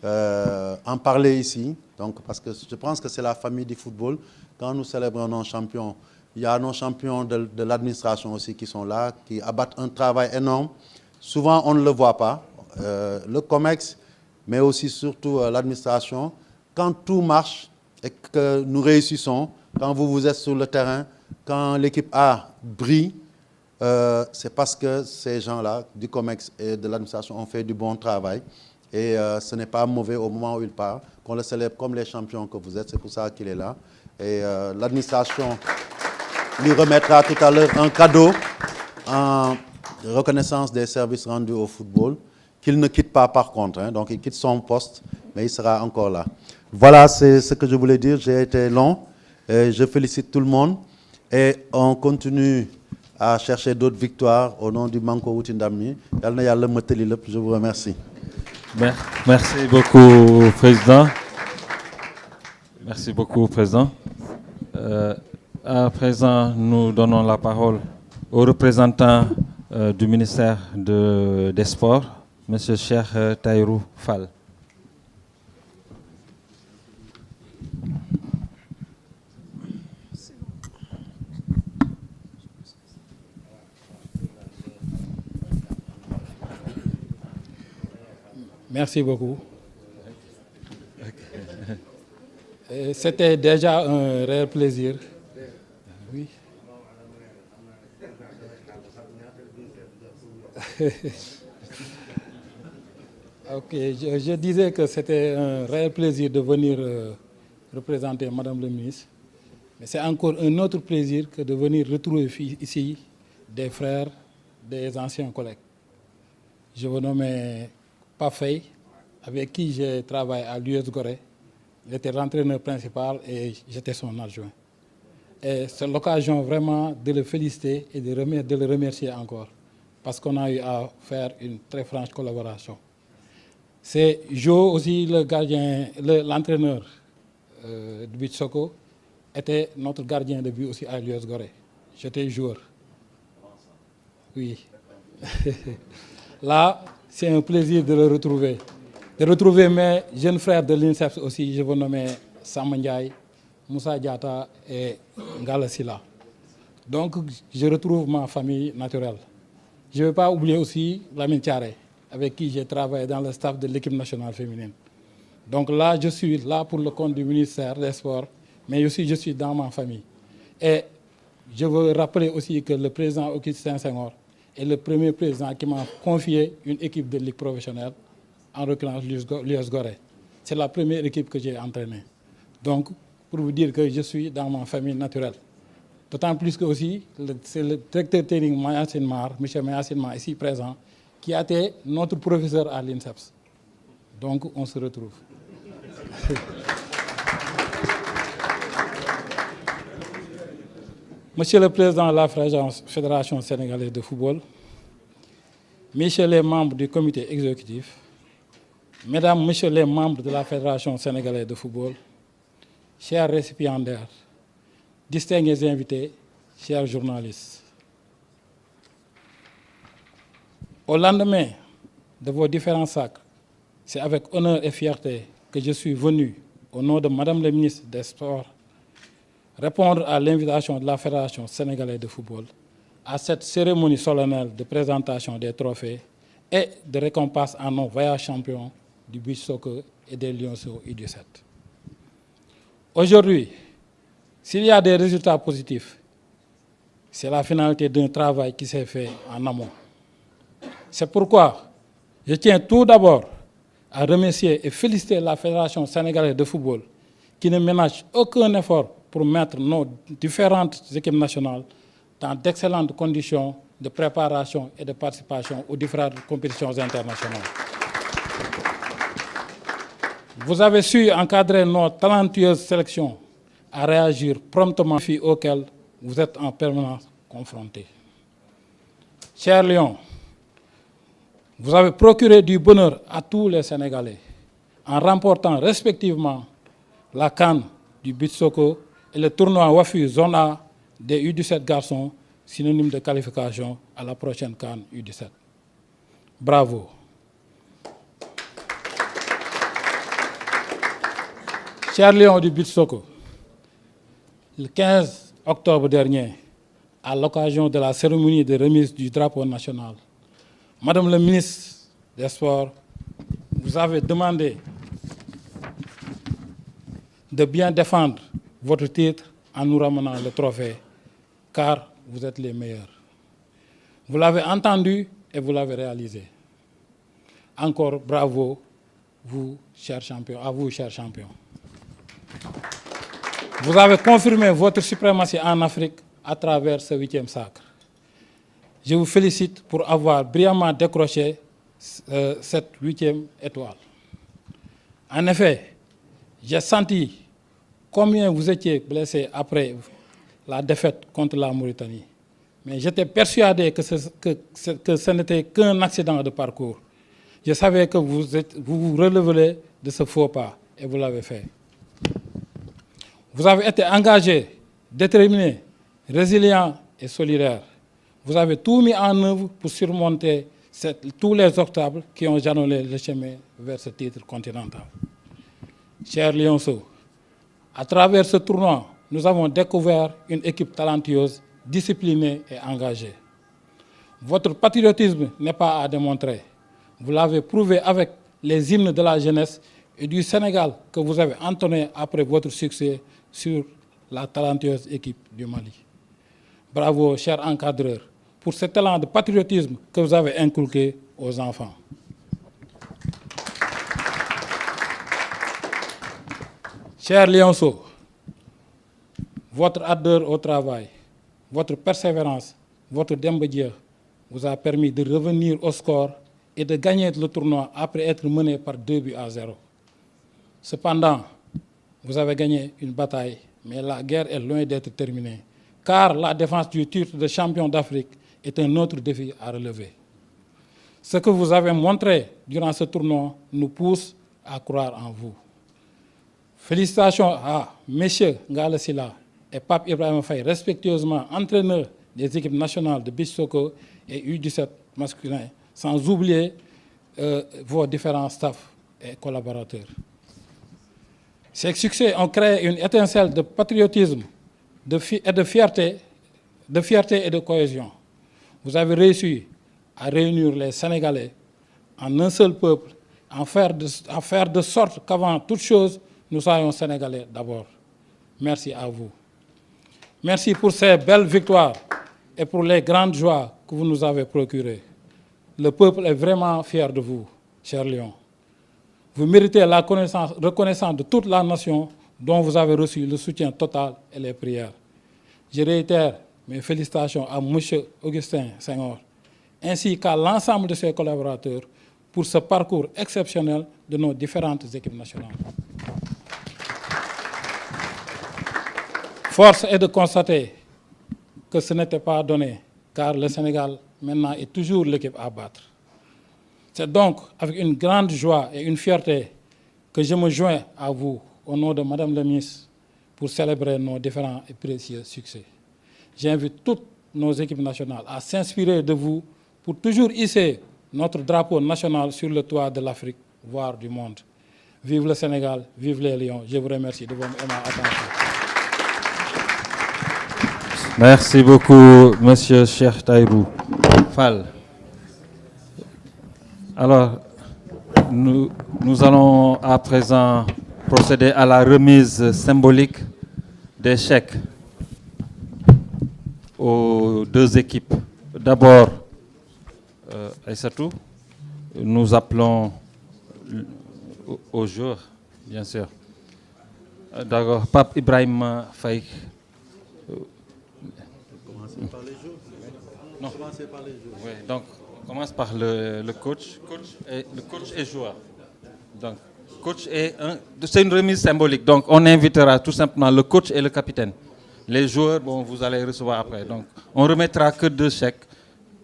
en parler ici, donc, parce que je pense que c'est la famille du football. Quand nous célébrons nos champions, il y a nos champions de l'administration aussi qui sont là, qui abattent un travail énorme. Souvent, on ne le voit pas. Le COMEX, mais aussi surtout l'administration, quand tout marche et que nous réussissons, quand vous êtes sur le terrain, quand l'équipe A brille, c'est parce que ces gens-là, du COMEX et de l'administration, ont fait du bon travail. Et ce n'est pas mauvais au moment où il part, qu'on le célèbre comme les champions que vous êtes. C'est pour ça qu'il est là. Et l'administration lui remettra tout à l'heure un cadeau en reconnaissance des services rendus au football, qu'il ne quitte pas par contre. Hein. Donc il quitte son poste, mais il sera encore là. Voilà, c'est ce que je voulais dire. J'ai été long. Et je félicite tout le monde. Et on continue à chercher d'autres victoires au nom du Manko Wutindami. Je vous remercie. Merci beaucoup, Président. Merci beaucoup, Président. À présent, nous donnons la parole au représentant du ministère des Sports, M. Cheikh Tahirou Fall. Merci beaucoup. C'était déjà un réel plaisir. Oui. Ok, je disais que c'était un réel plaisir de venir représenter Madame le ministre. Mais c'est encore un autre plaisir que de venir retrouver ici des frères, des anciens collègues. Je vous nomme Pafei, avec qui j'ai travaillé à l'US Gorée. Il était l'entraîneur principal et j'étais son adjoint. Et c'est l'occasion vraiment de le féliciter et de le remercier encore, parce qu'on a eu à faire une très franche collaboration. C'est Jo aussi, le gardien, l'entraîneur du beach soccer, était notre gardien de but aussi à l'US Gorée. J'étais joueur. Oui. Là, c'est un plaisir de le retrouver. De retrouver mes jeunes frères de l'INSEP aussi, je vous nomme Sam Ndiaye, Moussa Diata et Ngala Sila. Donc, je retrouve ma famille naturelle. Je ne vais pas oublier aussi Lamine Thiaré, avec qui j'ai travaillé dans le staff de l'équipe nationale féminine. Donc là, je suis là pour le compte du ministère des Sports, mais aussi je suis dans ma famille. Et je veux rappeler aussi que le président Augustin Senghor est le premier président qui m'a confié une équipe de ligue professionnelle, en l'occurrence l'US Gorée. C'est la première équipe que j'ai entraînée. Donc, pour vous dire que je suis dans ma famille naturelle. D'autant plus que aussi, c'est le directeur technique Mayassine Mar, M. Mayassine Mar, ici présent, qui a été notre professeur à l'INSEPS. Donc, on se retrouve. Monsieur le Président de la Fédération sénégalaise de football, messieurs les membres du comité exécutif, Mesdames, Messieurs les membres de la Fédération sénégalaise de football, chers récipiendaires, distingués invités, chers journalistes, au lendemain de vos différents sacres, c'est avec honneur et fierté que je suis venu, au nom de Madame la ministre des Sports, répondre à l'invitation de la Fédération sénégalaise de football à cette cérémonie solennelle de présentation des trophées et de récompense à nos vaillants champions du beach soccer et des Lionceaux U17. Aujourd'hui, s'il y a des résultats positifs, c'est la finalité d'un travail qui s'est fait en amont. C'est pourquoi je tiens tout d'abord à remercier et féliciter la Fédération sénégalaise de football qui ne ménage aucun effort pour mettre nos différentes équipes nationales dans d'excellentes conditions de préparation et de participation aux différentes compétitions internationales. Vous avez su encadrer nos talentueuses sélections à réagir promptement aux défis auxquels vous êtes en permanence confrontés. Chers Lions, vous avez procuré du bonheur à tous les Sénégalais en remportant respectivement la CAN du beach soccer et le tournoi WAFU Zone A des U17 garçons, synonyme de qualification à la prochaine CAN U17. Bravo. Chers Lions du beach soccer, le 15 octobre dernier, à l'occasion de la cérémonie de remise du drapeau national, Madame la ministre des Sports, vous avez demandé de bien défendre votre titre en nous ramenant le trophée, car vous êtes les meilleurs. Vous l'avez entendu et vous l'avez réalisé. Encore bravo, vous, chers champions, à vous, chers champions. Vous avez confirmé votre suprématie en Afrique à travers ce 8e sacre. Je vous félicite pour avoir brillamment décroché cette 8e étoile. En effet, j'ai senti combien vous étiez blessé après la défaite contre la Mauritanie. Mais j'étais persuadé que ce n'était qu'un accident de parcours. Je savais que vous vous releverez de ce faux pas et vous l'avez fait. Vous avez été engagé, déterminé, résilient et solidaire. Vous avez tout mis en œuvre pour surmonter tous les obstacles qui ont jalonné le chemin vers ce titre continental. Chers Lionceaux, à travers ce tournoi, nous avons découvert une équipe talentueuse, disciplinée et engagée. Votre patriotisme n'est pas à démontrer. Vous l'avez prouvé avec les hymnes de la jeunesse et du Sénégal que vous avez entonné après votre succès sur la talentueuse équipe du Mali. Bravo, chers encadreurs, pour cet élan de patriotisme que vous avez inculqué aux enfants. Chers Lionceaux, votre ardeur au travail, votre persévérance, votre démbedier vous a permis de revenir au score et de gagner le tournoi après être mené par 2-0. Cependant, vous avez gagné une bataille, mais la guerre est loin d'être terminée, car la défense du titre de champion d'Afrique est un autre défi à relever. Ce que vous avez montré durant ce tournoi nous pousse à croire en vous. Félicitations à messieurs Ngala Sylla et Pape Ibrahima Faye, respectueusement entraîneurs des équipes nationales de beach soccer et U17 masculin, sans oublier vos différents staffs et collaborateurs. Ces succès ont créé une étincelle de patriotisme, de fierté et de cohésion. Vous avez réussi à réunir les Sénégalais en un seul peuple, à faire de sorte qu'avant toute chose, nous soyons Sénégalais d'abord. Merci à vous. Merci pour ces belles victoires et pour les grandes joies que vous nous avez procurées. Le peuple est vraiment fier de vous, chers Lions. Vous méritez la reconnaissance de toute la nation dont vous avez reçu le soutien total et les prières. Je réitère mes félicitations à M. Augustin Senghor, ainsi qu'à l'ensemble de ses collaborateurs pour ce parcours exceptionnel de nos différentes équipes nationales. Force est de constater que ce n'était pas donné, car le Sénégal maintenant est toujours l'équipe à battre. C'est donc avec une grande joie et une fierté que je me joins à vous au nom de Madame la ministre pour célébrer nos différents et précieux succès. J'invite toutes nos équipes nationales à s'inspirer de vous pour toujours hisser notre drapeau national sur le toit de l'Afrique, voire du monde. Vive le Sénégal, vive les Lions. Je vous remercie de votre attention. Merci beaucoup, Monsieur Cheikh Tahirou Fall. Alors, nous allons à présent procéder à la remise symbolique des chèques aux deux équipes. D'abord, Aïssatou, nous appelons aux joueurs, bien sûr. D'abord, Pape Ibrahim Faye. Commencez par les jours. Non. Commencez par les jours. Oui, donc on commence par le coach. Le coach et joueur. Donc, c'est une remise symbolique. Donc, on invitera tout simplement le coach et le capitaine. Les joueurs, bon, vous allez recevoir après. Donc, on remettra que 2 chèques.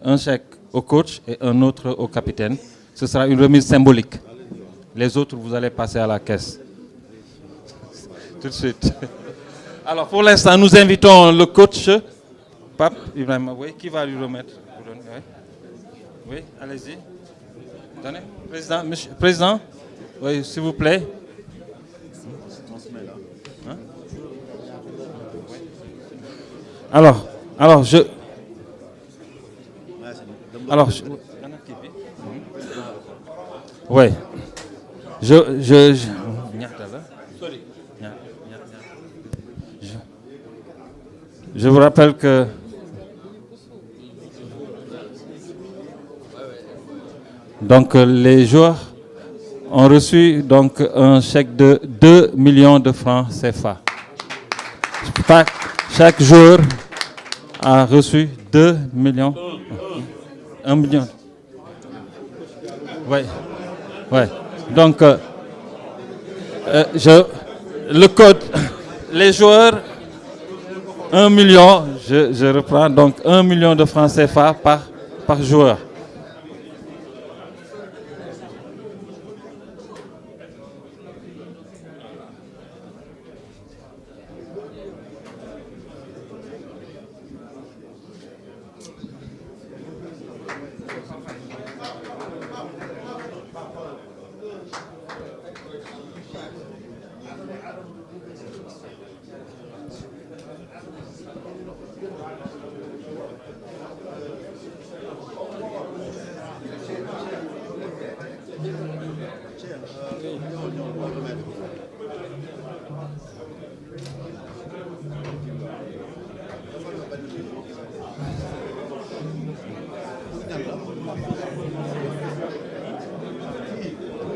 Un chèque au coach et un autre au capitaine. Ce sera une remise symbolique. Les autres, vous allez passer à la caisse. Tout de suite. Alors, pour l'instant, nous invitons le coach, Pape Ibrahim. Oui, qui va lui remettre? Oui, allez-y. Donnez. Président, oui, s'il vous plaît. Hein? Oui. Alors, oui. Je vous rappelle que donc les joueurs ont reçu donc un chèque de 2 millions de francs CFA. Chaque joueur a reçu 2 millions. 1 million. Oui. Ouais. Donc, le code, les joueurs, 1 million, je reprends, donc 1 million de francs CFA par joueur.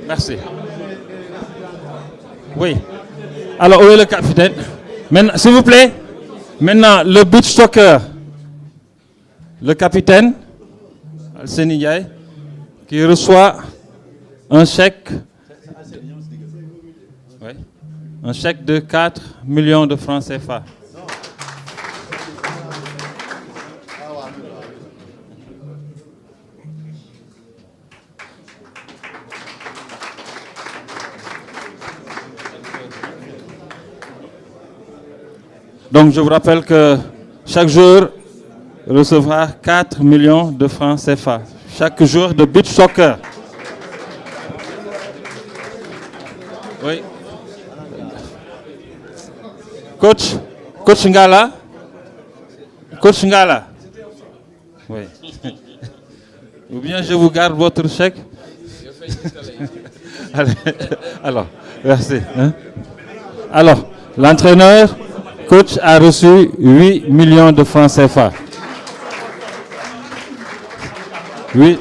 Merci. Oui. Alors, où est le capitaine? Maintenant, s'il vous plaît. Maintenant, le beach soccer. Le capitaine, Alseni Ndiaye, qui reçoit un chèque. Oui, un chèque de 4 millions de francs CFA. Donc, je vous rappelle que chaque joueur recevra 4 millions de francs CFA. Chaque joueur de beach soccer. Oui. Coach Ngala. Coach Ngala. Oui. Ou bien je vous garde votre chèque. Allez. Alors, merci. Hein? Alors, l'entraîneur, coach, a reçu 8 millions de francs CFA. Oui.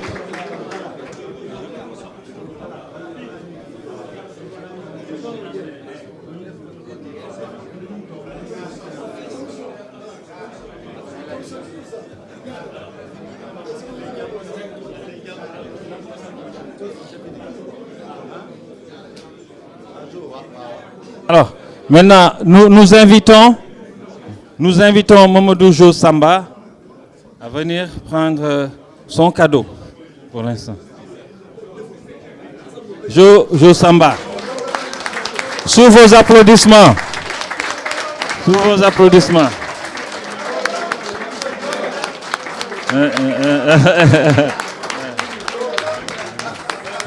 Alors, maintenant, nous invitons Mamadou Jo Samba à venir prendre son cadeau pour l'instant. Jo Samba. Sous vos applaudissements. Sous vos applaudissements.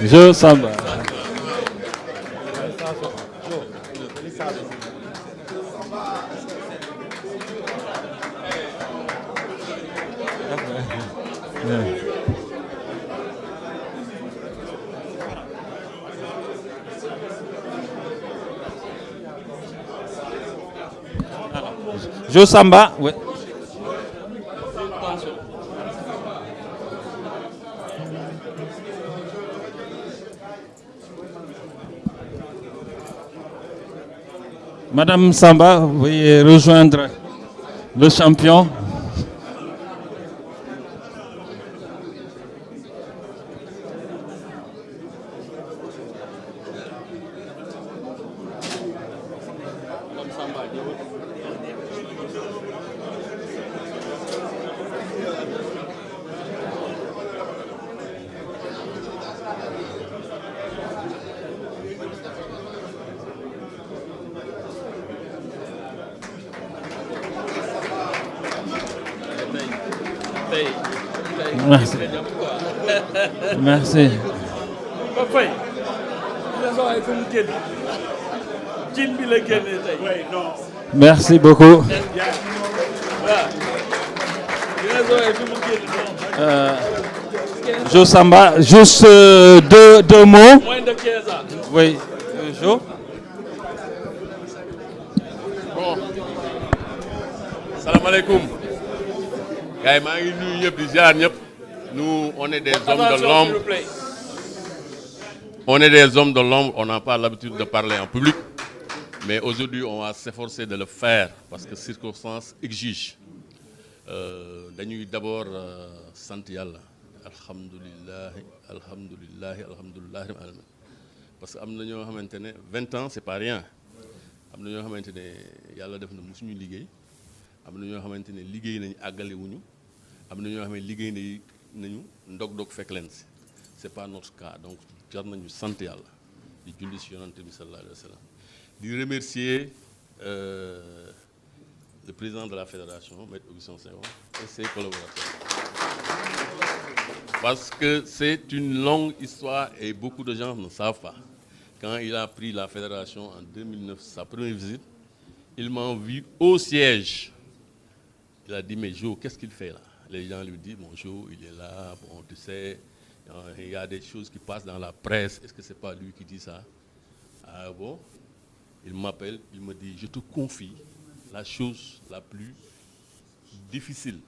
Jo Samba. Jo Samba, oui. Madame Samba, veuillez rejoindre le champion. Merci. Merci. Merci beaucoup. Jo Samba, juste deux mots. Moins de 15 ans. Oui, Jo. Bon. Salam alaikum. Nous, on est des hommes de l'ombre. On est des hommes de l'ombre, on n'a pas l'habitude de parler en public. Mais aujourd'hui, on va s'efforcer de le faire parce que circonstances exigent. D'abord, santé Yalla. Alhamdulillah, alhamdulillah, alhamdulillah. Parce que 20 ans, c'est pas rien. Am na ñoo xamantene Yalla def na musuñu liggéey am na ñoo xamantene liggéey nañu àggale wuñu am na ñoo xamantene liggéey nañu ndog fekk leen si c'est pas notre cas donc jar nañu sant Yalla di julli ci yonent bi sallallahu alayhi wa sallam di remercier le président de la fédération Maître Augustin Senghor et ses collaborateurs parce que c'est une longue histoire et beaucoup de gens ne savent pas. Quand il a pris la fédération en 2009, sa première visite, il m'a vu au siège. Il a dit, mais Jo, qu'est-ce qu'il fait là? Les gens lui disent, bon Jo, il est là, bon tu sais, il y a des choses qui passent dans la presse, est-ce que c'est pas lui qui dit ça? Ah bon? Il m'appelle, il me dit, je te confie, la chose la plus difficile,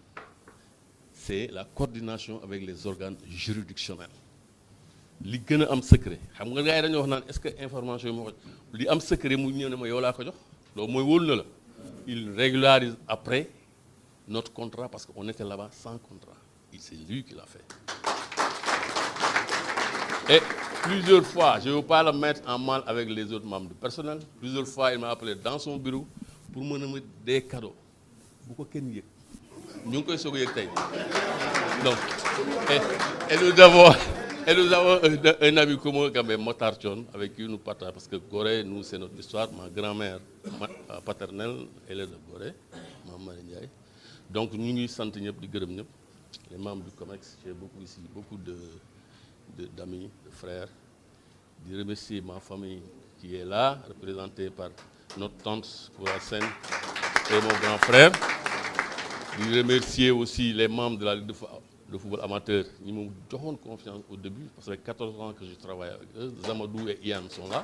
c'est la coordination avec les organes juridictionnels. Li gëna am secret xam nga gaay dañu wax naan est-ce que information yi mo li am secret mu ñëw ne ma yow la ko jox lo moy wóolu na la il régularise après notre contrat parce qu'on était là-bas sans contrat et c'est lui qui l'a fait et plusieurs fois je ne veux pas le mettre en mal avec les autres membres du personnel plusieurs fois il m'a appelé dans son bureau pour me donner des cadeaux bu ko kenn yëg ñu ngi koy soog a yëg tey donc et nous avons un ami commun, Motar Thion, avec qui nous partageons, parce que Gorée, nous, c'est notre histoire. Ma grand-mère paternelle, elle est de Gorée, Maman Ndiaye. Donc, nous sommes les membres du COMEX. J'ai beaucoup d'amis, de frères. Je remercie ma famille qui est là, représentée par notre tante Kourassène et mon grand frère. Je remercie aussi les membres de la Ligue de football amateur. Ils m'ont donné confiance au début, parce que ça fait 14 ans que je travaille avec eux. Zamadou et Ian sont là.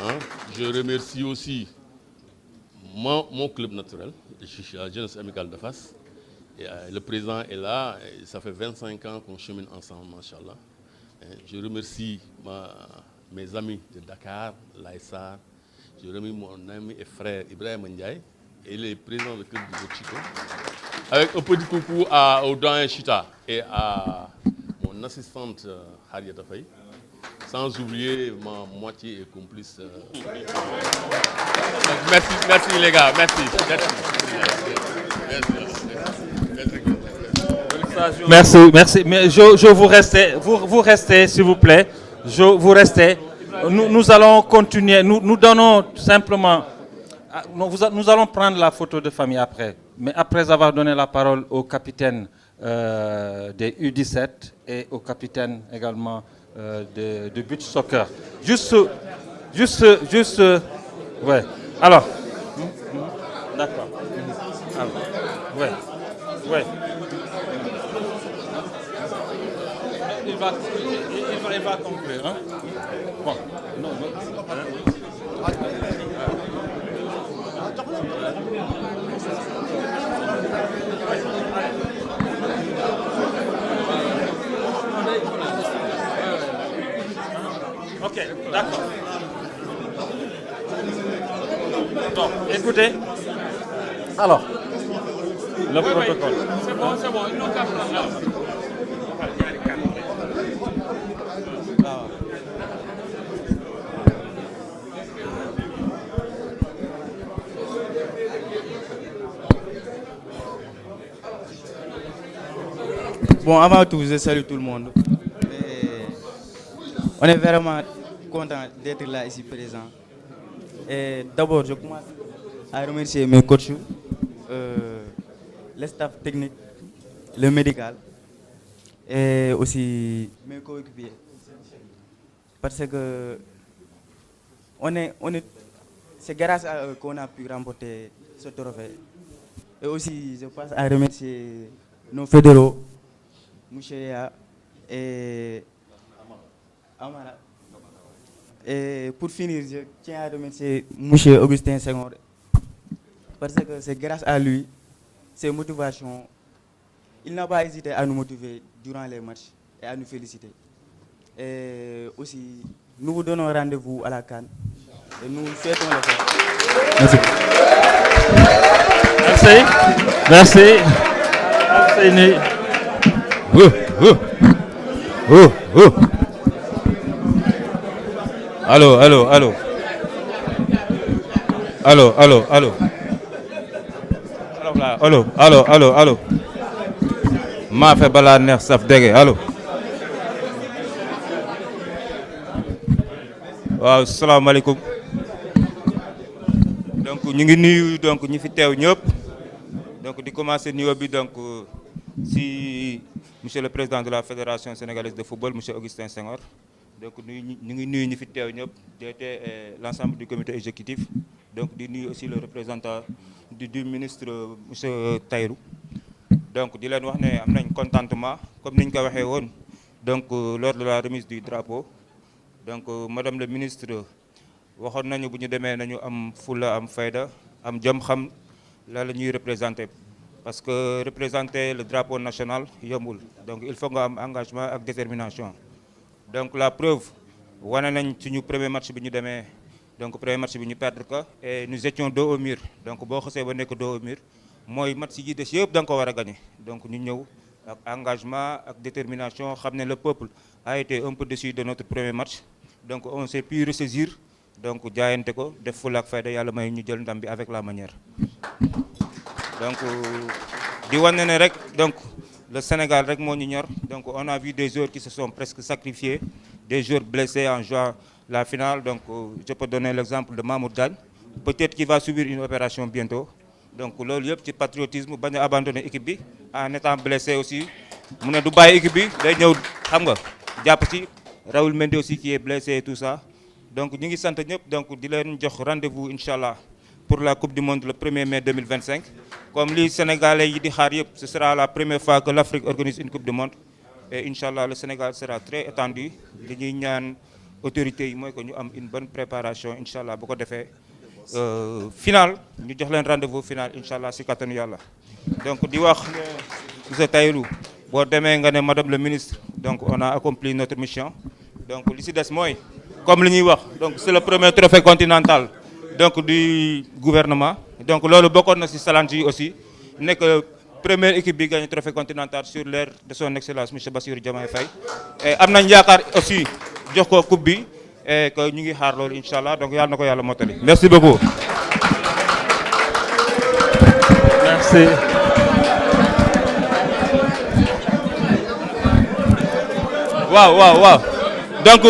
Hein? Je remercie aussi mon club naturel, la Jeunesse Amicale de Fas. Et, le président est là, et ça fait 25 ans qu'on chemine ensemble, machallah. Je remercie mes amis de Dakar, Laïsar. Je remercie mon ami et frère Ibrahim Ndiaye et les présidents du club du Chico. Avec un petit coucou au doyen Chita et à mon assistante Harriet Faye, sans oublier ma moitié et complice. Merci les gars, merci. Merci. Mais vous restez s'il vous plaît. vous restez. Nous allons continuer. Nous donnons simplement... Nous allons prendre la photo de famille après. Mais après avoir donné la parole au capitaine des U17 et au capitaine également de beach soccer. Juste... Ouais. Alors... D'accord. Ouais. Ouais. Il va conclure. Hein? Bon. Non. Ok, d'accord. Bon, écoutez. Alors, le protocole. C'est bon, ils n'ont qu'à prendre là. Bon, avant tout, je salue tout le monde. On est vraiment content d'être là ici présent. Et d'abord, je commence à remercier mes coachs, le staff technique, le médical et aussi mes coéquipiers. Parce que c'est grâce à eux qu'on a pu remporter ce trophée. Et aussi, je passe à remercier nos fédéraux, Mouchéa et Amara. Et pour finir, je tiens à remercier M. Augustin Senghor parce que c'est grâce à lui, ses motivations, il n'a pas hésité à nous motiver durant les matchs et à nous féliciter. Et aussi, nous vous donnons rendez-vous à la CAN et nous souhaitons le faire. Merci. Allô. maa fe balaa neex saf dege allo. waaw salaamaaleykum. donc ñu ngi nuyu donc ñi fi teew ñëpp. donc di commencer nuyoo bi donc si monsieur le président de la fédération sénégalaise de football monsieur Augustin Senghor. donc ñu ngi nuyu ñi fi teew ñëpp DT et l'ensemble du comité exécutif. donc di nuyu aussi le représentant du ministre monsieur Tahirou. donc di leen wax ne am nañ contentement comme niñ ko waxee woon donc lors de la remise du drapeau. donc madame le ministre waxoon nañu bu ñu demee nañu am fulla am fayda am jom xam la ñuy représenter parce que représenter le drapeau national yombul donc il faut nga am engagement ak détermination. donc la preuve wane nañ suñu premier match bi ñu demee donc premier match bi ñu perdre ko et nous étions dos au mur donc boo xasee ba nekk dos au mur mooy match yi des yëpp da nga ko war a gagner donc ñu ñëw ak engagement ak détermination xam ne le peuple a été un peu déçu de notre premier match donc on s'est pu ressaisir donc jaayante ko def fulla ak fayda yàlla may ñu jël ndam bi avec la manière. donc di wane ne rek donc le Sénégal rek moo ñu ñor donc on a vu des joueurs qui se sont presque sacrifiés des joueurs blessés en jouant la finale donc je peux donner l'exemple de Mamour Diagne peut-être qu'il va subir une opération bientôt. donc loolu yëpp ci patriotisme bañ a abandonner équipe bi en étant blessé aussi mu ne du bàyyi équipe bi day ñëw xam nga jàpp ci Raoul Mendy aussi qui est blessé et tout ça. donc ñu ngi sant ñëpp donc di leen jox rendez-vous incha allah pour la coupe du monde le 1er mai 2025. comme li Sénégalais yi di xaar yëpp ce sera la première fois que l'Afrique organise une coupe du monde et incha allah le Sénégal sera très étendu li ñuy ñaan autorités yi mooy que ñu am une bonne préparation incha allah bu ko defee. final ñu jox leen rendez-vous final incha allah si kattanu yàlla. donc di wax monsieur Tahirou boo demee nga ne madame le ministre donc on a accompli notre mission donc li si des mooy comme li ñuy wax donc c'est le premier trophée continental donc du gouvernement donc loolu bokkoon na si challenge yi aussi nekk première équipe bi gagné trophée continental sur l'ère de son excellence monsieur Bassirou Diomaye Faye et am nañ yaakaar aussi jox ko coupe bi. et que ñu ngi xaar loolu incha allah donc yàlla na ko yàlla mottali merci beaucoup. merci. waaw donc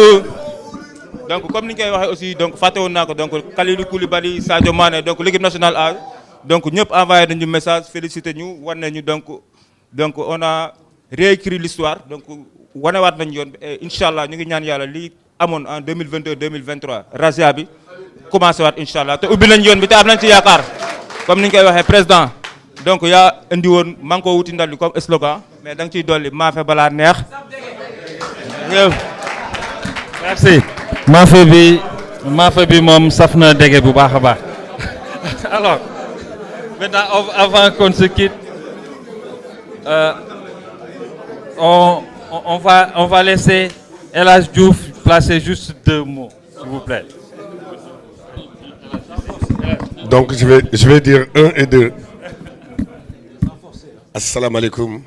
comme ni ñu koy waxee aussi donc fàtte woon naa ko donc Kalidou Koulibaly Sadio Mané donc l'équipe nationale A donc ñëpp envoyé nañu message félicité ñu wan nañu donc on a réécrit l'histoire donc wanewaat nañu yoon et incha allah ñu ngi ñaan yàlla lii amoon en 2022 2023 razzia bi commencé waat incha allah te ubbi nañu yoon bi te am nañ ci yaakaar comme ni ñu koy waxee président donc yaa indi woon maa ngi ko wuti ndal li comme slogan mais da nga ciy dolli maafe balaa neex. Merci. maafe bi moom saf na dege bu baax a baax. Alors maintenant avant qu'on se quitte on va laisser El Hadj Diouf placer juste 2 mots s'il vous plaît. Donc je vais dire 1 et 2. Asalaamaaleykum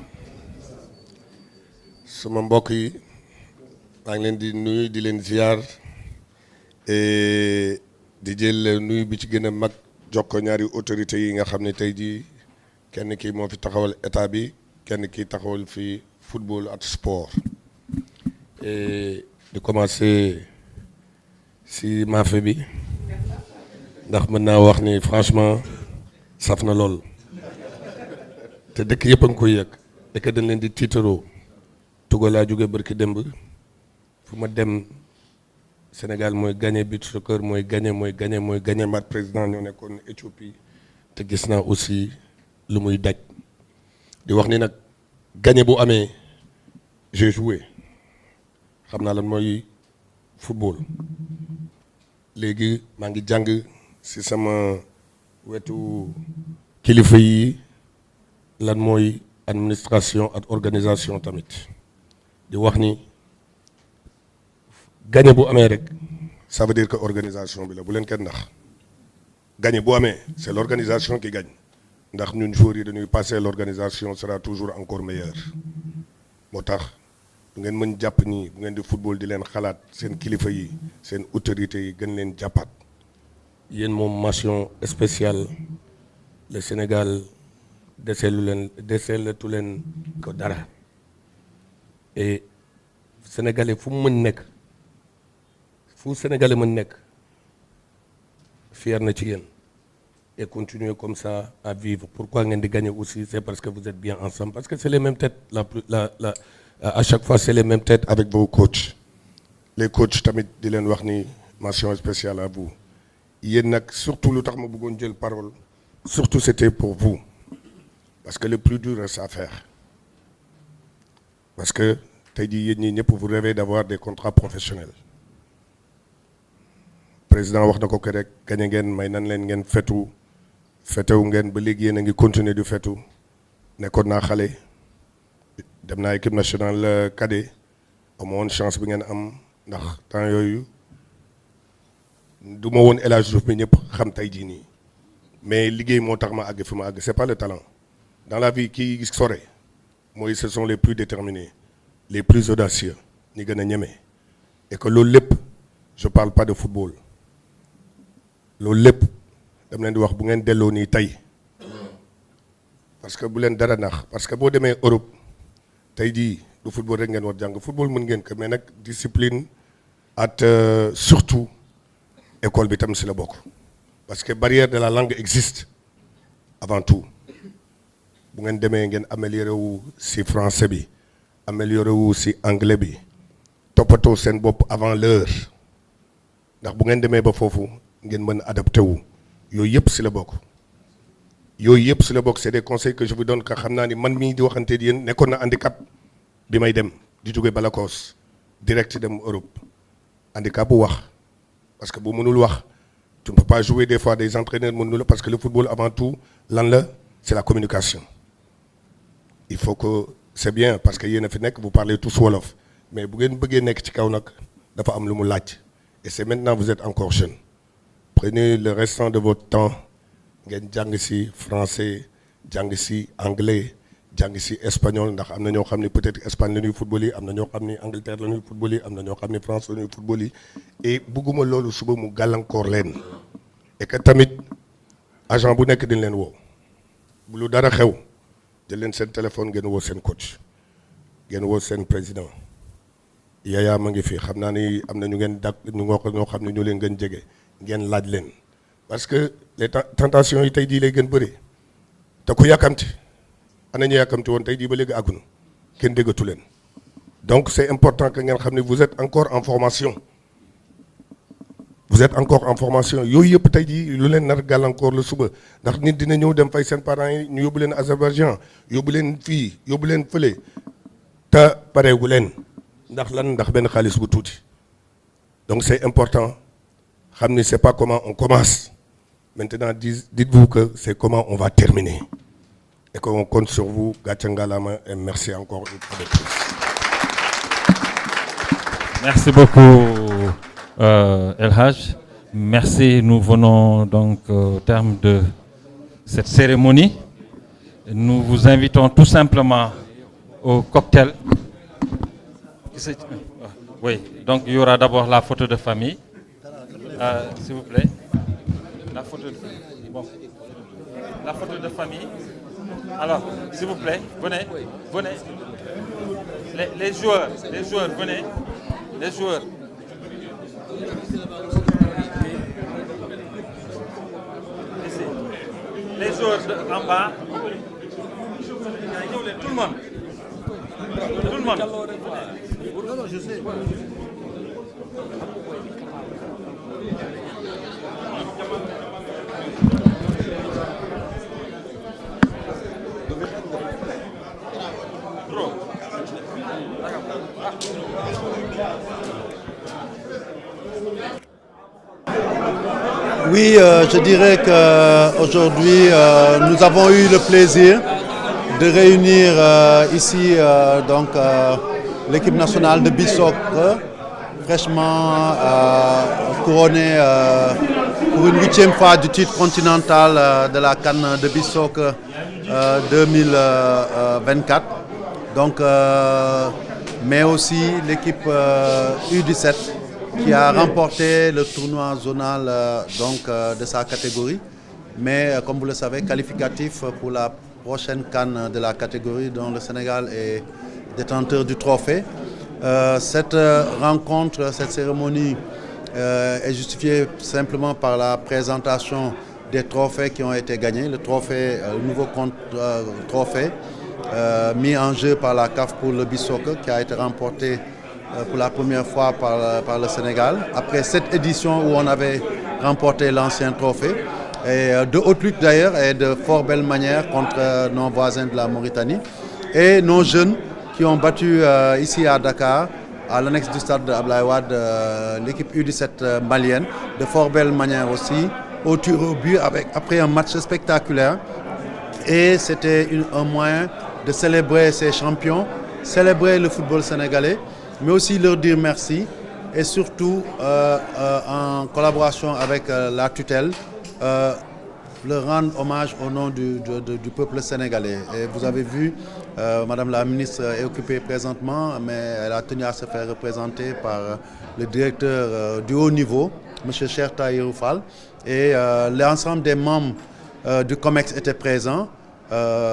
sama mbokk yi maa ngi leen di nuyu di leen ziar et di jël nuyu bi ci gën a mag jox ko ñaari autorités yi nga xam ne tey jii kenn kii moo fi taxawal état bi kenn kii taxawal fi football ak sport et di commencer si maafe bi ndax mën naa wax ni franchement saf na lool. te dëkk yëpp a ngi koy yëg et que dañ leen di tiitaroo Togo laa jóge barki démb fu ma dem Sénégal mooy gagné beach soccer mooy gagné mat président ñoo nekkoon Éthiopie te gis naa aussi lu muy daj di wax ni nag gagné bu amee j'ai joué xam naa lan mooy football léegi maa ngi jàng ci sama wetu kilifa yi lan mooy administration ak organisation tamit di wax ni gagné bu amee rek ça veut dire que organisation bi la bu leen kenn ndax gagné bu amee c'est l'organisation qui gagne ndax ñun joueurs yi dañuy passer l'organisation sera toujours encore meilleure moo tax du ngeen mën jàpp ni bu ngeen di football di leen xalaat seen kilifa yi seen autorités yi gën leen jàppaat yéen moom mention spéciale le Sénégal deseelatu leen ko dara et sénégalais fu mu mën nekk fu sénégalais mën nekk fier na ci yéen et continuer comme ça à vivre pourquoi ngeen di gagner aussi c'est parce que vous êtes bien ensemble parce que c'est les mêmes têtes à chaque fois c'est les mêmes têtes avec vos coachs les coachs tamit di leen wax ni mention spéciale à vous yéen nag surtout lu tax ma bëggoon jël parole surtout c'était pour vous parce que le plus dur reste à faire parce que tey jii yéen ñi ñëpp vous rêvez d'avoir des contrats professionnels président wax na ko que rek gañe ngeen may nan leen ngeen fetewu ngeen ba léegi yéen a ngi continuer du fetu nekkoon naa xale dem naa équipe nationale cadet amu woon chance bi ngeen am ndax temps yooyu du ma woon El Hadj Diouf bi ñëpp xam tey jii nii mais liggéey moo tax ma àgg fi ma àgg c'est pas le talent dans la vie kii sore mooy ce sont les plus déterminés les plus audacieux ñi gën a ñeme et que loolu lépp je parle pas de football loolu lépp dam leen di wax bu ngeen delloo nii tey parce que bu leen dara nax parce que boo demee Europe tey jii du football rek ngeen war jàng football mën ngeen ko mais nag discipline at surtout école bi tam si la bokk parce que barrière de la langue existe avant tout bu ngeen demee ngeen amélioré wu si français bi amélioré wu si anglais bi toppatoo seen bopp avant l'heure ndax bu ngeen demee ba foofu ngeen mën a adapté wu yooyu yëpp si la bokk c'est des conseils que je vous donne que xam naa ni man mii di waxante yéen nekkoon na handicap bi may dem di jóge Balakos direct dem Europe handicap bu wax parce que bu mënul wax tu ne peux pas jouer des fois des entraîneurs mënul la parce que le football avant tout lan la c'est la communication il faut que c'est bien parce que yéen a fi nekk vous parlez tous wolof mais bu ngeen bëggee nekk ci kaw nag dafa am lu mu laaj et c'est maintenant vous êtes encore jeune prenez le restant de votre temps ngeen jàng ci français jàng ci anglais jàng ci espagnol ndax am na ñoo xam ne peut-être Espagne la ñuy football yi am na ñoo xam ne Angleterre la ñuy football yi am na ñoo xam ne France la ñuy football yi et bëgguma loolu suba mu gàllankoor leen et que tamit agent bu nekk dañ leen woo bu lu dara xew jël leen seen téléphone ngeen woo seen coach ngeen woo seen président Yaya ma ngi fi xam naa ni am na ñu ngeen ñoo xam ne ñu leen gën jege ngeen laaj leen parce que les tentations yi tey jii lay gën bëri te ku yàkkamti ana ñu yàkkamti woon tey jii ba léegi àggunu kenn déggatu leen donc c'est important que ngeen xam ne vous êtes encore en formation yooyu yëpp tey jii lu leen nar gàllankoor la suba ndax nit dina ñëw dem fay seen parents yi ñu yóbbu leen Azerbaïdjan yóbbu leen fii yóbbu leen fële te pareegu leen ndax lan ndax benn xaalis bu tuuti donc c'est important xam ni c'est pas comment on commence maintenant dites-vous que c'est comment on va terminer et qu'on compte sur vous gàcce ngalaama et merci encore une fois de plus. Merci beaucoup El Hadj. Merci, nous venons donc au terme de cette cérémonie. Nous vous invitons tout simplement au cocktail. Oui, donc il y aura d'abord la photo de famille. S'il vous plaît. La photo de famille. Bon. La photo de famille. Alors, s'il vous plaît, venez. Les joueurs, venez. Les joueurs. Ici. Les joueurs en bas. Tout le monde. Non, je sais. Oui, je dirais qu'aujourd'hui, nous avons eu le plaisir de réunir ici l'équipe nationale de beach soccer, fraîchement couronnée pour une 8e fois du titre continental de la CAN de beach soccer 2024. Donc, mais aussi l'équipe U17 qui a remporté le tournoi zonal de sa catégorie, mais comme vous le savez, qualificatif pour la prochaine CAN de la catégorie dont le Sénégal est détenteur du trophée. Cette rencontre, cette cérémonie est justifiée simplement par la présentation des trophées qui ont été gagnés. Le trophée, le nouveau trophée mis en jeu par la CAF pour le beach soccer qui a été remporté pour la première fois par le Sénégal. Après cette édition où on avait remporté l'ancien trophée, et de haute lutte d'ailleurs et de fort belle manière contre nos voisins de la Mauritanie. Et nos jeunes qui ont battu ici à Dakar, à l'annexe du stade Abdoulaye Wade, l'équipe U17 malienne, de fort belle manière aussi, au tir au but après un match spectaculaire. Et c'était un moyen de célébrer ces champions, célébrer le football sénégalais, mais aussi leur dire merci et surtout en collaboration avec la tutelle, leur rendre hommage au nom du peuple sénégalais. Et vous avez vu, Madame la ministre est occupée présentement, mais elle a tenu à se faire représenter par le directeur du haut niveau, M. Cheikh Tahirou Fall, et l'ensemble des membres du COMEX étaient présents,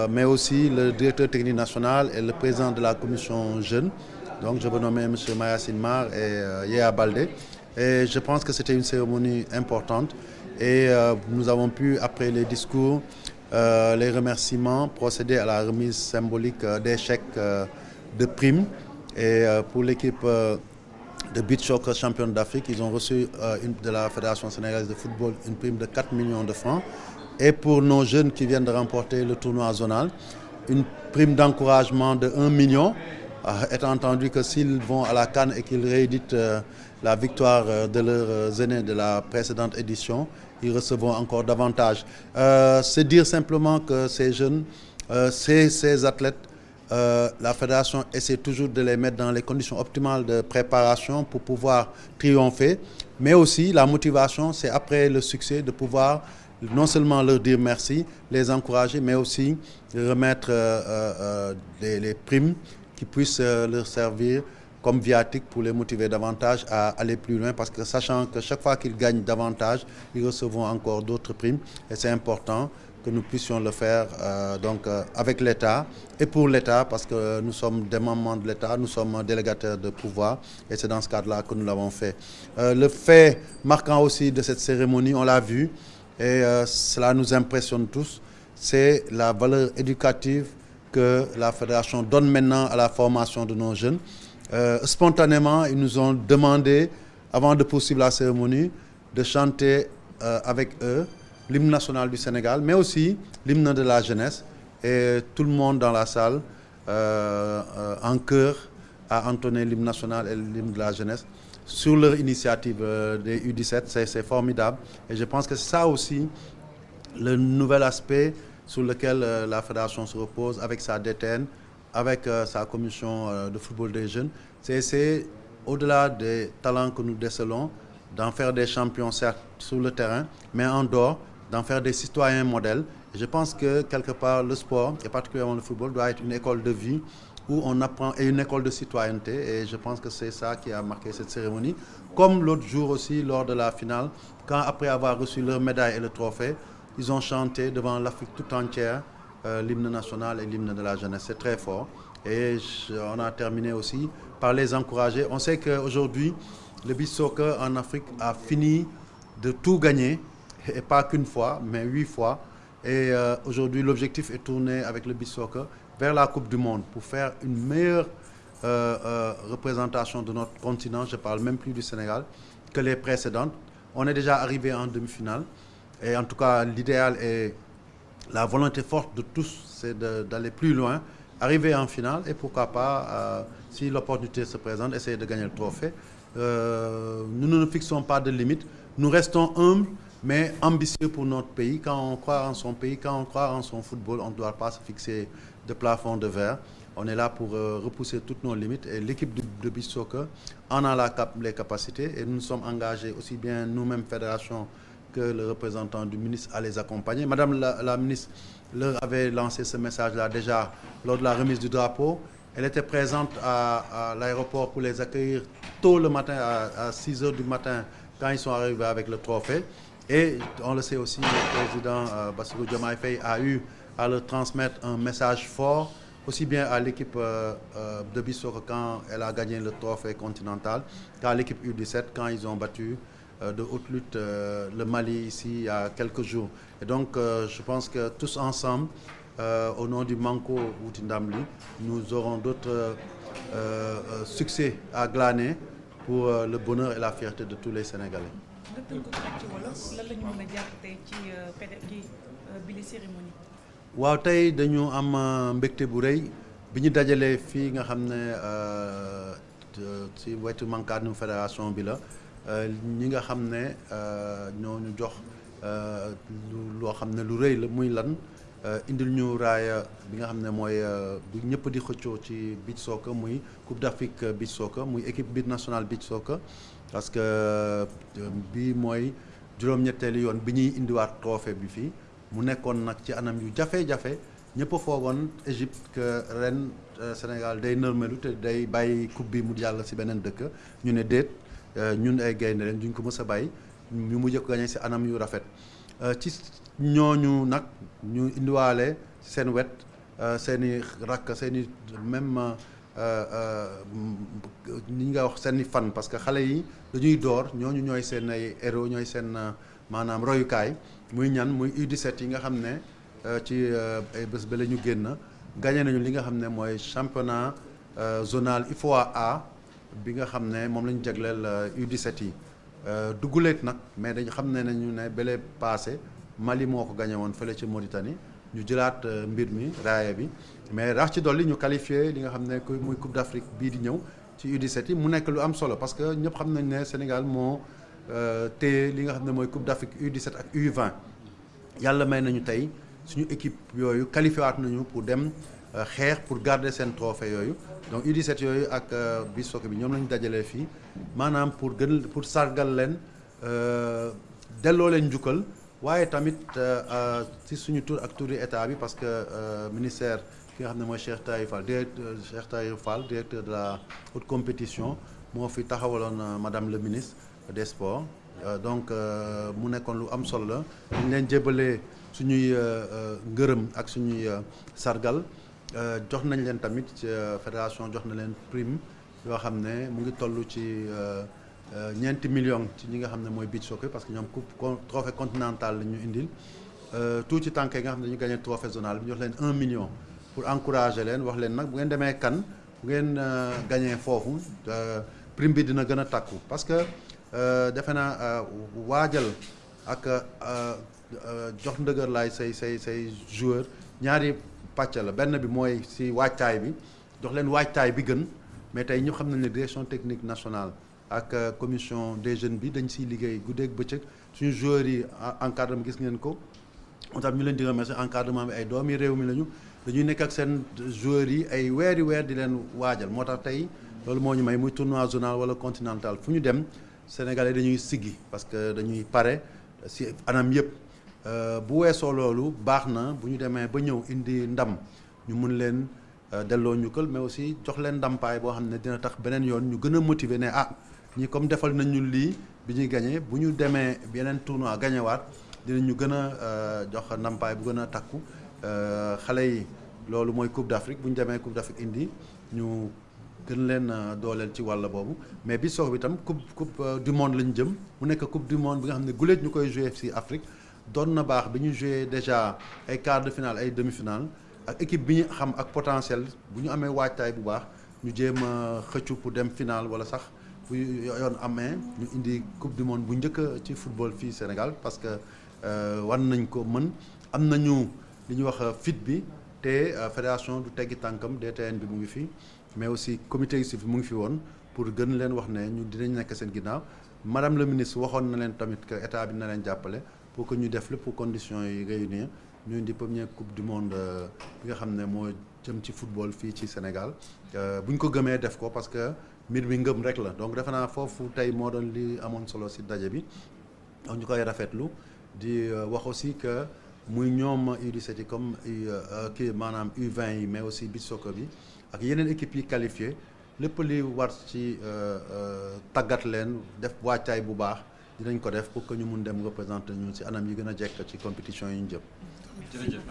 mais aussi le directeur technique national et le président de la commission jeune. Donc je veux nommer M. Mayacine Mar et Yaya Baldé. Et je pense que c'était une cérémonie importante. Et nous avons pu, après les discours, les remerciements, procéder à la remise symbolique des chèques de primes. Et pour l'équipe de beach soccer championne d'Afrique, ils ont reçu de la Fédération sénégalaise de football une prime de 4 millions de francs. Et pour nos jeunes qui viennent de remporter le tournoi zonal, une prime d'encouragement de 1 million, étant entendu que s'ils vont à la CAN et qu'ils rééditent la victoire de leurs aînés de la précédente édition, ils recevront encore davantage. C'est dire simplement que ces jeunes, ces athlètes, la fédération essaie toujours de les mettre dans les conditions optimales de préparation pour pouvoir triompher, mais aussi la motivation, c'est après le succès de pouvoir non seulement leur dire merci, les encourager, mais aussi remettre les primes qui puissent leur servir comme viatique pour les motiver davantage à aller plus loin, parce que sachant que chaque fois qu'ils gagnent davantage, ils recevront encore d'autres primes. Et c'est important que nous puissions le faire avec l'État et pour l'État, parce que nous sommes des membres de l'État, nous sommes délégataires de pouvoir, et c'est dans ce cadre-là que nous l'avons fait. Le fait marquant aussi de cette cérémonie, on l'a vu, et cela nous impressionne tous, c'est la valeur éducative que la fédération donne maintenant à la formation de nos jeunes. Spontanément, ils nous ont demandé, avant de poursuivre la cérémonie, de chanter avec eux l'hymne national du Sénégal, mais aussi l'hymne de la jeunesse. Et tout le monde dans la salle, en chœur, a entonné l'hymne national et l'hymne de la jeunesse sur leur initiative des U17. C'est formidable. Et je pense que c'est ça aussi le nouvel aspect sur lequel la fédération se repose avec sa DTN, avec sa commission de football des jeunes. C'est essayer, au-delà des talents que nous décelons, d'en faire des champions, certes, sur le terrain, mais en dehors, d'en faire des citoyens modèles. Et je pense que, quelque part, le sport, et particulièrement le football, doit être une école de vie où on apprend, et une école de citoyenneté. Et je pense que c'est ça qui a marqué cette cérémonie. Comme l'autre jour aussi, lors de la finale, quand, après avoir reçu leur médaille et le trophée, ils ont chanté devant l'Afrique tout entière l'hymne national et l'hymne de la jeunesse. C'est très fort. Et on a terminé aussi par les encourager. On sait qu'aujourd'hui, le beach soccer en Afrique a fini de tout gagner, et pas qu'une fois, mais 8 fois. Et aujourd'hui, l'objectif est tourné avec le beach soccer vers la Coupe du Monde pour faire une meilleure représentation de notre continent. Je ne parle même plus du Sénégal que les précédentes. On est déjà arrivé en demi-finale. Et en tout cas, l'idéal et la volonté forte de tous, c'est d'aller plus loin, arriver en finale et pourquoi pas, si l'opportunité se présente, essayer de gagner le trophée. Nous ne nous fixons pas de limites. Nous restons humbles, mais ambitieux pour notre pays. Quand on croit en son pays, quand on croit en son football, on ne doit pas se fixer de plafond de verre. On est là pour repousser toutes nos limites. Et l'équipe de beach soccer en a les capacités. Et nous sommes engagés aussi bien nous-mêmes, fédération, que le représentant du ministre à les accompagner. Madame la ministre leur avait lancé ce message-là déjà lors de la remise du drapeau. Elle était présente à l'aéroport pour les accueillir tôt le matin, à 6 h du matin, quand ils sont arrivés avec le trophée. Et on le sait aussi, le président Bassirou Diomaye Faye a eu à leur transmettre un message fort, aussi bien à l'équipe de beach soccer quand elle a gagné le trophée continental, qu'à l'équipe U17 quand ils ont battu de haute lutte le Mali ici il y a quelques jours. Et donc je pense que tous ensemble, au nom du Manko Woutindamli, nous aurons d'autres succès à glaner pour le bonheur et la fierté de tous les Sénégalais. waaw tey dañu am mbégte bu rëy bi ñu dajalee fii nga xam ne ci wetu Mankadou fédération bi la ñi nga xam ne ñoo ñu jox loo xam ne lu rëy la muy lan indil ñu raaya bi nga xam ne mooy bu ñëpp di xëccoo ci beach soccer muy Coupe d'Afrique beach soccer muy équipe bi nationale beach soccer parce que bii mooy juróom-ñetteelu yoon bi ñuy indiwaat trophée bi fii mu nekkoon nag ci anam yu jafe-jafe ñëpp a foogoon Égypte que ren Sénégal day nërmelu te day bàyyi coupe bi mu jàll si beneen dëkk ñu ne déet ñun ay gaynde leen duñ ko mës a bàyyi ñu mujj ko gagné si anam yu rafet ci ñooñu nag ñu indiwaale seen wet seen i rakk seen i même ni nga wax seen i fan parce que xale yi dañuy door ñooñu ñooy seen ay héros ñooy seen maanaam royukaay muy ñan muy U17 yi nga xam ne ci ay bés ba la ñu génn gagné nañu li nga xam ne mooy championnat zonal IFOA A bi nga xam ne moom la ñu jagleel U17 yi dugguleet nag mais dañu xam ne nañu ne bële passé Mali moo ko gagné woon fële ci Mauritanie ñu jëlaat mbir mi raaya bi mais rax ci dolli ñu qualifié li nga xam ne muy Coupe d'Afrique bii di ñëw ci U17 yi mu nekk lu am solo parce que ñëpp xam nañ ne Sénégal moo téye li nga xam ne mooy Coupe d'Afrique U17 ak U20 yàlla may nañu tey suñu équipe yooyu qualifié waat nañu pour dem xeex pour garder seen trophée yooyu donc U17 yooyu ak beach soccer bi ñoom lañu dajalee fii maanaam pour sargal leen delloo leen njukkal waaye tamit ci suñu tur ak turi état bi parce que ministère ki nga xam ne mooy Cheikh Tahirou Fall directeur de la haute compétition moo fi taxawaloon madame le ministre des sports donc mu nekkoon lu am solo la ñu leen jébalee suñuy ngërëm ak suñuy sargal jox nañ leen tamit fédération jox na leen prime yoo xam ne mu ngi toll ci ñeenti millions ci ñi nga xam ne mooy beach soccer parce que ñoom trophée continental la ñu indil tout ci tànk yi nga xam ne dañu gagné trophée zonal bi ñu jox leen 1 million pour encourager leen wax leen nag bu ngeen demee kan bu ngeen gagné foofu prime bi dina gën a takku parce que defe naa waajal ak jox ndëgër laay say joueur ñaari pàcc la benn bi mooy si waajtaay bi jox leen waajtaay bi gën mais tey ñu xam nañ ne direction technique nationale ak commission des jeunes bi dañ siy liggéey guddeeg bëccëg suñu joueurs yi encadrement gis ngeen ko moo tax ñu leen di remercier encadrement bi ay doomi réew mi lañu dañuy nekk ak seen joueurs yi ay weer di leen waajal moo tax tey loolu moo ñu may muy tournoi zonal wala continental fu ñu dem Sénégalais dañuy siggi parce que dañuy pare si anam yëpp bu weesoo loolu baax na bu ñu demee ba ñëw indi ndam ñu mun leen delloo njukkal mais aussi jox leen ndampaay boo xam ne dina tax beneen yoon ñu gën a motiver ne ñi comme defal nañ ñu lii bi ñuy gagné bu ñu demee yeneen tournoi gagnéwaat dinañu gën a jox ndampaay bu gën a takku xale yi loolu mooy Coupe d'Afrique bu ñu demee Coupe d'Afrique indi ñu gën leen dooleel ci wàll boobu mais bi sox bi tam coupe du monde lañu jëm mu nekk coupe du monde bi nga xam ne guléet ñu koy joué ci Afrique doon na baax bi ñu joué déjà ay quart de finale ay demi-finale ak équipe bi ñu xam ak potentiel bu ñu amee waajtaay bu baax ñu jéem a xëccu pour dem finale wala sax bu yoon amee ñu indi coupe du monde bu njëkk ci football fii Sénégal parce que wan nañ ko mën am nañu li ñuy wax fit bi te fédération du teggi tànkam DTN bi mu ngi fi mais aussi comité exécutif mu ngi fi woon pour gën leen wax ne ñu dinañ nekk seen ginnaaw madame le ministre waxoon na leen tamit que état bi na leen jàppale pour que ñu def lépp pour conditions yi réunir ñu indi première coupe du monde bi nga xam ne moo jëm ci football fii ci Sénégal bu ñu ko gëmee def ko parce que mbir mi ngëm rek la donc defe naa foofu tey moo doon li amoon solo si daje bi donc ñu koy rafetlu di wax aussi que muy ñoom U17 yi comme kii maanaam U20 yi mais aussi beach soccer bi ak yeneen équipes yi qualifié lépp li war ci tàggat leen def wàccaay bu baax dinañ ko def pour que ñu mun dem représenter ñun ci anam yi gën a jekk ci compétition yi ñu jëm. jërëjëf.